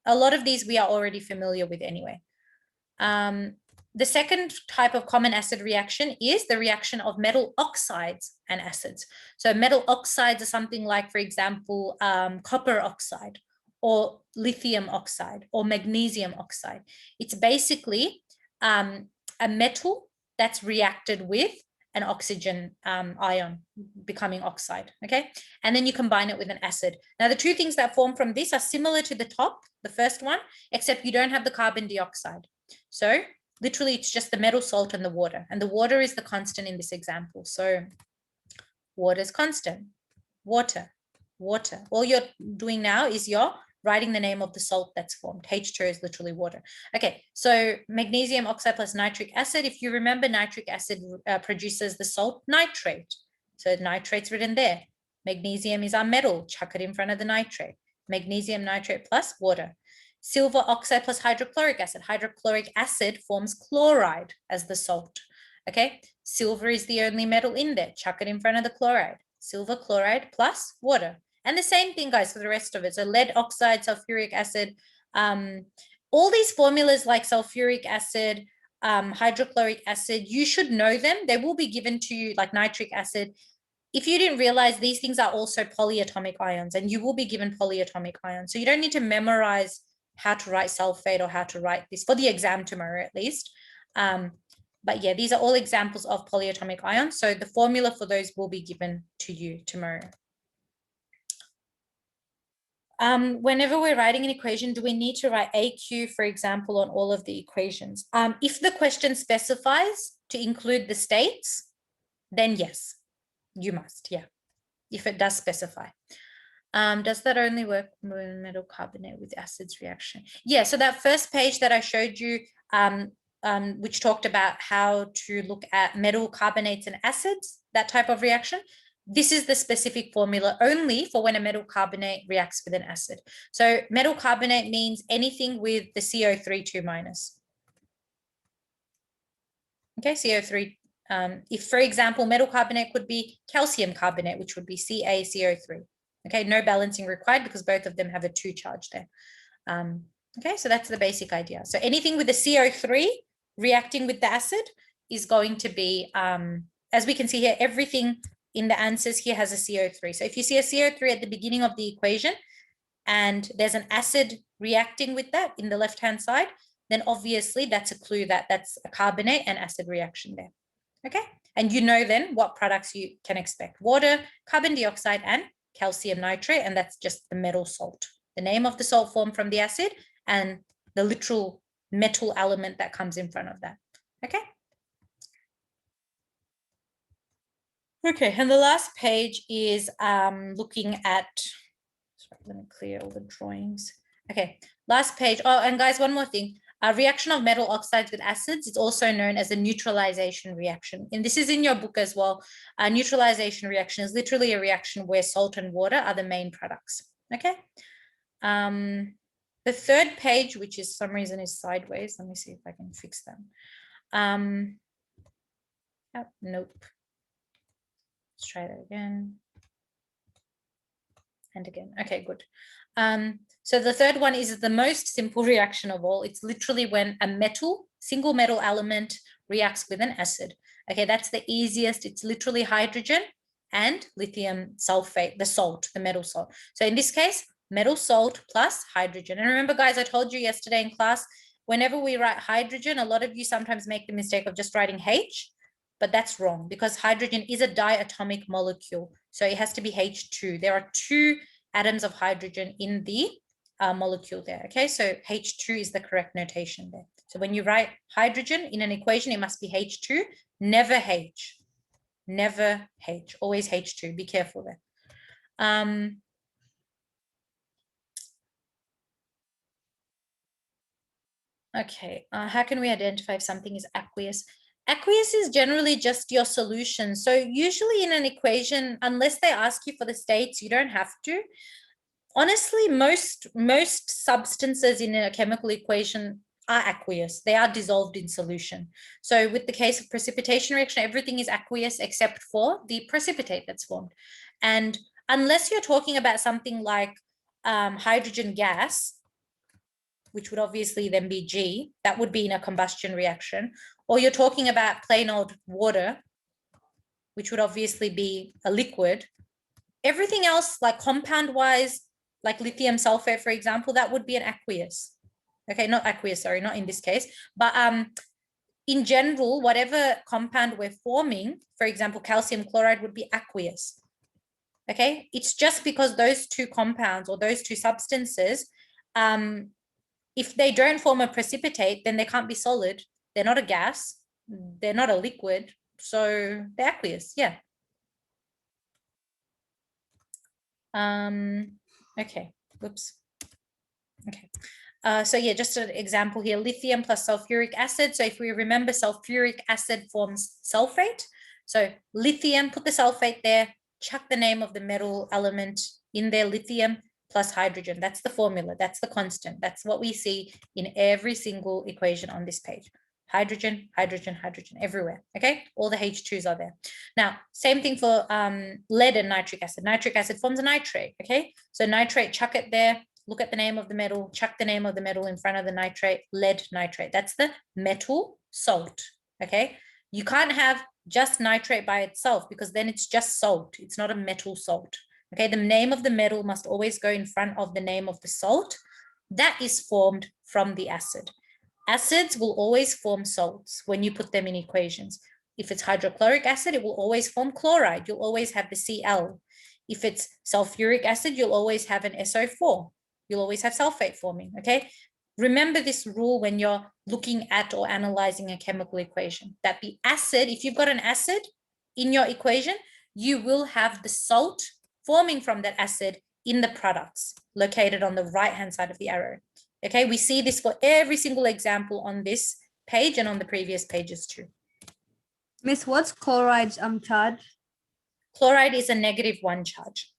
A lot of these we are already familiar with anyway. The second type of common acid reaction is the reaction of metal oxides and acids. So metal oxides are something like, for example, copper oxide or lithium oxide or magnesium oxide. It's basically a metal that's reacted with an oxygen ion becoming oxide, okay? And then you combine it with an acid. Now, the two things that form from this are similar to the top, the first one, except you don't have the carbon dioxide. So literally, it's just the metal salt and the water. And the water is the constant in this example. So water is constant, water, water. All you're doing now is you're writing the name of the salt that's formed. H2 is literally water. Okay, so magnesium oxide plus nitric acid. If you remember, nitric acid produces the salt nitrate. So nitrate's written there. Magnesium is our metal. Chuck it in front of the nitrate. Magnesium nitrate plus water. Silver oxide plus hydrochloric acid. Hydrochloric acid forms chloride as the salt. Okay, silver is the only metal in there. Chuck it in front of the chloride. Silver chloride plus water. And the same thing, guys, for the rest of it. So lead oxide, sulfuric acid, all these formulas like sulfuric acid, hydrochloric acid, you should know them. They will be given to you, like nitric acid. If you didn't realize, these things are also polyatomic ions, and you will be given polyatomic ions. So you don't need to memorize how to write sulfate or how to write this for the exam tomorrow, at least. But yeah, these are all examples of polyatomic ions. So the formula for those will be given to you tomorrow. Whenever we're writing an equation, do we need to write AQ, for example, on all of the equations? If the question specifies to include the states, then yes, you must, yeah, if it does specify. Does that only work with metal carbonate with acids reaction? Yeah, so that first page that I showed you, which talked about how to look at metal carbonates and acids, that type of reaction, this is the specific formula only for when a metal carbonate reacts with an acid. So metal carbonate means anything with the CO3 2 minus. Okay, CO3. If, for example, metal carbonate could be calcium carbonate, which would be CaCO3. Okay, no balancing required because both of them have a 2 charge there. Okay, so that's the basic idea. So anything with the CO3 reacting with the acid is going to be, as we can see here, everything in the answers here has a CO3. So if you see a CO3 at the beginning of the equation and there's an acid reacting with that in the left-hand side, then obviously that's a clue that that's a carbonate and acid reaction there. Okay, and you know then what products you can expect: water, carbon dioxide, and calcium nitrate, and that's just the metal salt. The name of the salt formed from the acid and the literal metal element that comes in front of that. Okay. Okay, and the last page is looking at, sorry, let me clear all the drawings. Okay, last page. Oh, and guys, one more thing. A reaction of metal oxides with acids is also known as a neutralization reaction. And this is in your book as well. A neutralization reaction is literally a reaction where salt and water are the main products. Okay. The third page, which is for some reason is sideways. Let me see if I can fix that. Oh, nope. Let's try that again. And again. Okay, good. So the third one is the most simple reaction of all. It's literally when a metal, single metal element reacts with an acid. Okay, that's the easiest. It's literally hydrogen and lithium sulfate, the salt, the metal salt. So in this case, metal salt plus hydrogen. And remember, guys, I told you yesterday in class, whenever we write hydrogen, a lot of you sometimes make the mistake of just writing H, but that's wrong because hydrogen is a diatomic molecule. So it has to be H2. There are 2 atoms of hydrogen in the molecule there. Okay, so H2 is the correct notation there. So when you write hydrogen in an equation, it must be H2, never H. Never H, always H2. Be careful there. Okay, how can we identify if something is aqueous? Aqueous is generally just your solution. So usually in an equation, unless they ask you for the states, you don't have to. Honestly, most substances in a chemical equation are aqueous. They are dissolved in solution. So with the case of precipitation reaction, everything is aqueous except for the precipitate that's formed. And unless you're talking about something like hydrogen gas, which would obviously then be G, that would be in a combustion reaction, or you're talking about plain old water, which would obviously be a liquid. Everything else, like compound-wise, like lithium sulfate, for example, that would be an aqueous. Okay, not aqueous, sorry, not in this case, but in general, whatever compound we're forming, for example, calcium chloride would be aqueous. Okay, it's just because those two compounds or those two substances, if they don't form a precipitate, then they can't be solid. They're not a gas. They're not a liquid. So they're aqueous. Yeah. Okay. Whoops. Okay. So yeah, just an example here, lithium plus sulfuric acid. So if we remember, sulfuric acid forms sulfate. So lithium, put the sulfate there, chuck the name of the metal element in there, lithium plus hydrogen. That's the formula. That's the constant. That's what we see in every single equation on this page. Hydrogen, hydrogen, hydrogen, everywhere. Okay, all the H2s are there. Now, same thing for lead and nitric acid. Nitric acid forms a nitrate. Okay, so nitrate, chuck it there. Look at the name of the metal, chuck the name of the metal in front of the nitrate, lead nitrate. That's the metal salt. Okay, you can't have just nitrate by itself because then it's just salt. It's not a metal salt. Okay, the name of the metal must always go in front of the name of the salt that is formed from the acid. Acids will always form salts when you put them in equations. If it's hydrochloric acid, it will always form chloride. You'll always have the Cl. If it's sulfuric acid, you'll always have an SO4. You'll always have sulfate forming, okay? Remember this rule when you're looking at or analyzing a chemical equation, that the acid, if you've got an acid in your equation, you will have the salt forming from that acid in the products located on the right-hand side of the arrow. Okay, we see this for every single example on this page and on the previous pages too. Miss, what's chloride's charge? Chloride is a -1 charge.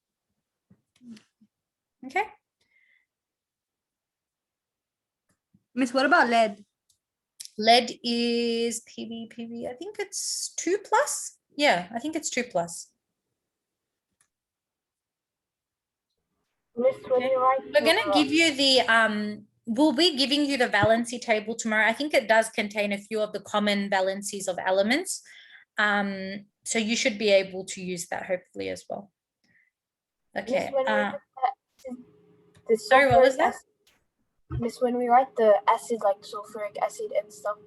Okay. Miss, what about lead? Lead is PB. I think it's 2+. Yeah, I think it's 2+. Miss, when you write We're going to give you the, we'll be giving you the valency table tomorrow. I think it does contain a few of the common valencies of elements. So you should be able to use that hopefully as well. Okay. Sorry, what was that? Miss, when we write the acid like sulfuric acid and stuff,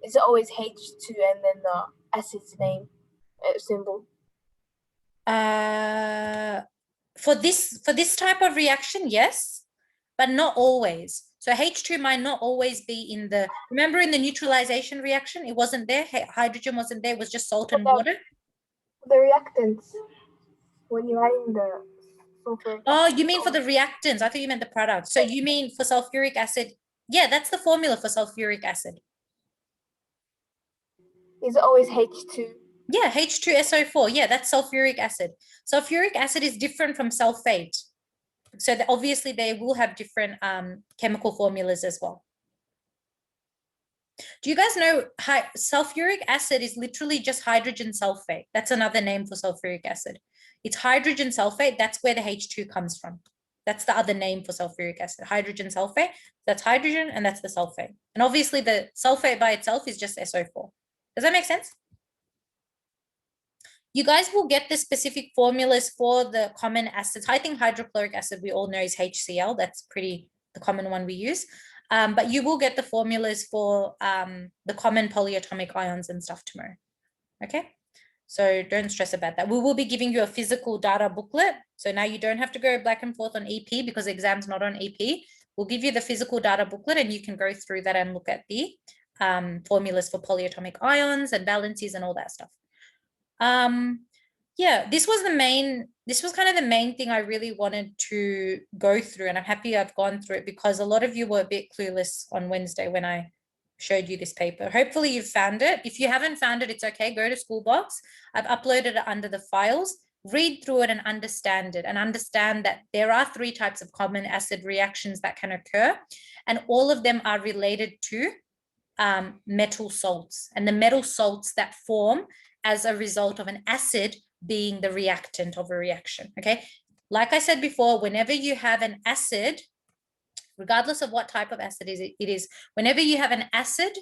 is it always H2 and then the acid's name, symbol? For this type of reaction, yes, but not always. So H2 might not always be in the, remember in the neutralization reaction, it wasn't there, hydrogen wasn't there, it was just salt and water. The reactants, when you're writing the sulfuric Oh, acid, you mean for the reactants? I thought you meant the product. So you mean for sulfuric acid? Yeah, that's the formula for sulfuric acid. Is it always H2? Yeah, H2SO4. Yeah, that's sulfuric acid. Sulfuric acid is different from sulfate. So obviously they will have different chemical formulas as well. Do you guys know sulfuric acid is literally just hydrogen sulfate? That's another name for sulfuric acid. It's hydrogen sulfate. That's where the H2 comes from. That's the other name for sulfuric acid, hydrogen sulfate. That's hydrogen and that's the sulfate. And obviously the sulfate by itself is just SO4. Does that make sense? You guys will get the specific formulas for the common acids. I think hydrochloric acid we all know is HCl. That's pretty the common one we use. But you will get the formulas for the common polyatomic ions and stuff tomorrow. Okay, so don't stress about that. We will be giving you a physical data booklet. So now you don't have to go back and forth on EP because the exam's not on EP. We'll give you the physical data booklet and you can go through that and look at the formulas for polyatomic ions and valencies and all that stuff. Yeah, this was kind of the main thing I really wanted to go through, and I'm happy I've gone through it because a lot of you were a bit clueless on Wednesday when I showed you this paper. Hopefully you've found it. If you haven't found it, it's okay. Go to Schoolbox. I've uploaded it under the files. Read through it and understand it, and understand that there are 3 types of common acid reactions that can occur, and all of them are related to metal salts, and the metal salts that form as a result of an acid being the reactant of a reaction. Okay, like I said before, whenever you have an acid, regardless of what type of acid it is, whenever you have an acid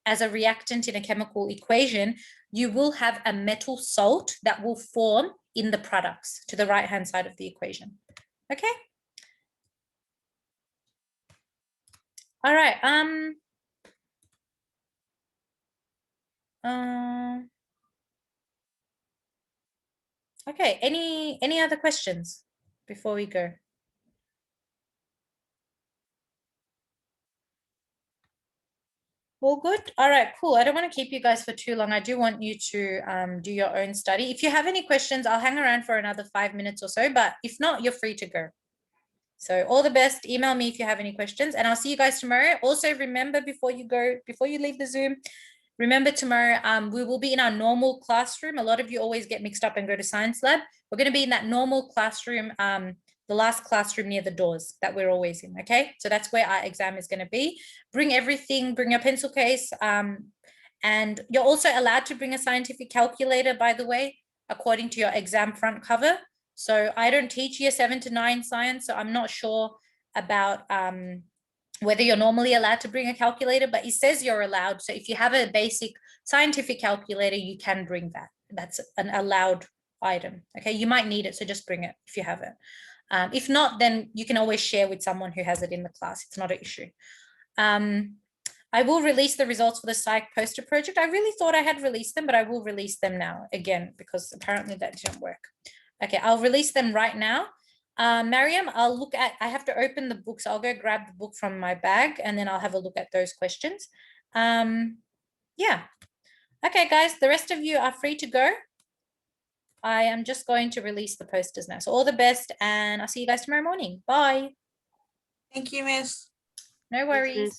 as a reactant in a chemical equation, you will have a metal salt that will form in the products to the right hand side of the equation. Okay, all right. Okay, any other questions before we go? All good. All right, cool. I don't want to keep you guys for too long. I do want you to do your own study. If you have any questions, I'll hang around for another 5 minutes or so, but if not, you're free to go. So all the best. Email me if you have any questions, and I'll see you guys tomorrow. Also, remember before you leave the Zoom, remember tomorrow we will be in our normal classroom. A lot of you always get mixed up and go to science lab. We're going to be in that normal classroom, the last classroom near the doors that we're always in. Okay, so that's where our exam is going to be. Bring everything, bring your pencil case, and you're also allowed to bring a scientific calculator, by the way, according to your exam front cover. So I don't teach year 7 to 9 science, so I'm not sure about whether you're normally allowed to bring a calculator, but it says you're allowed. So if you have a basic scientific calculator, you can bring that. That's an allowed item. Okay, you might need it, so just bring it if you have it. If not, then you can always share with someone who has it in the class. It's not an issue. I will release the results for the Psych poster project. I really thought I had released them, but I will release them now again, because apparently that didn't work. Okay, I'll release them right now. Mariam, I have to open the book, so I'll go grab the book from my bag and then I'll have a look at those questions. Yeah. Okay, guys, the rest of you are free to go. I am just going to release the posters now. So all the best, and I'll see you guys tomorrow morning. Bye. Thank you, Miss. No worries.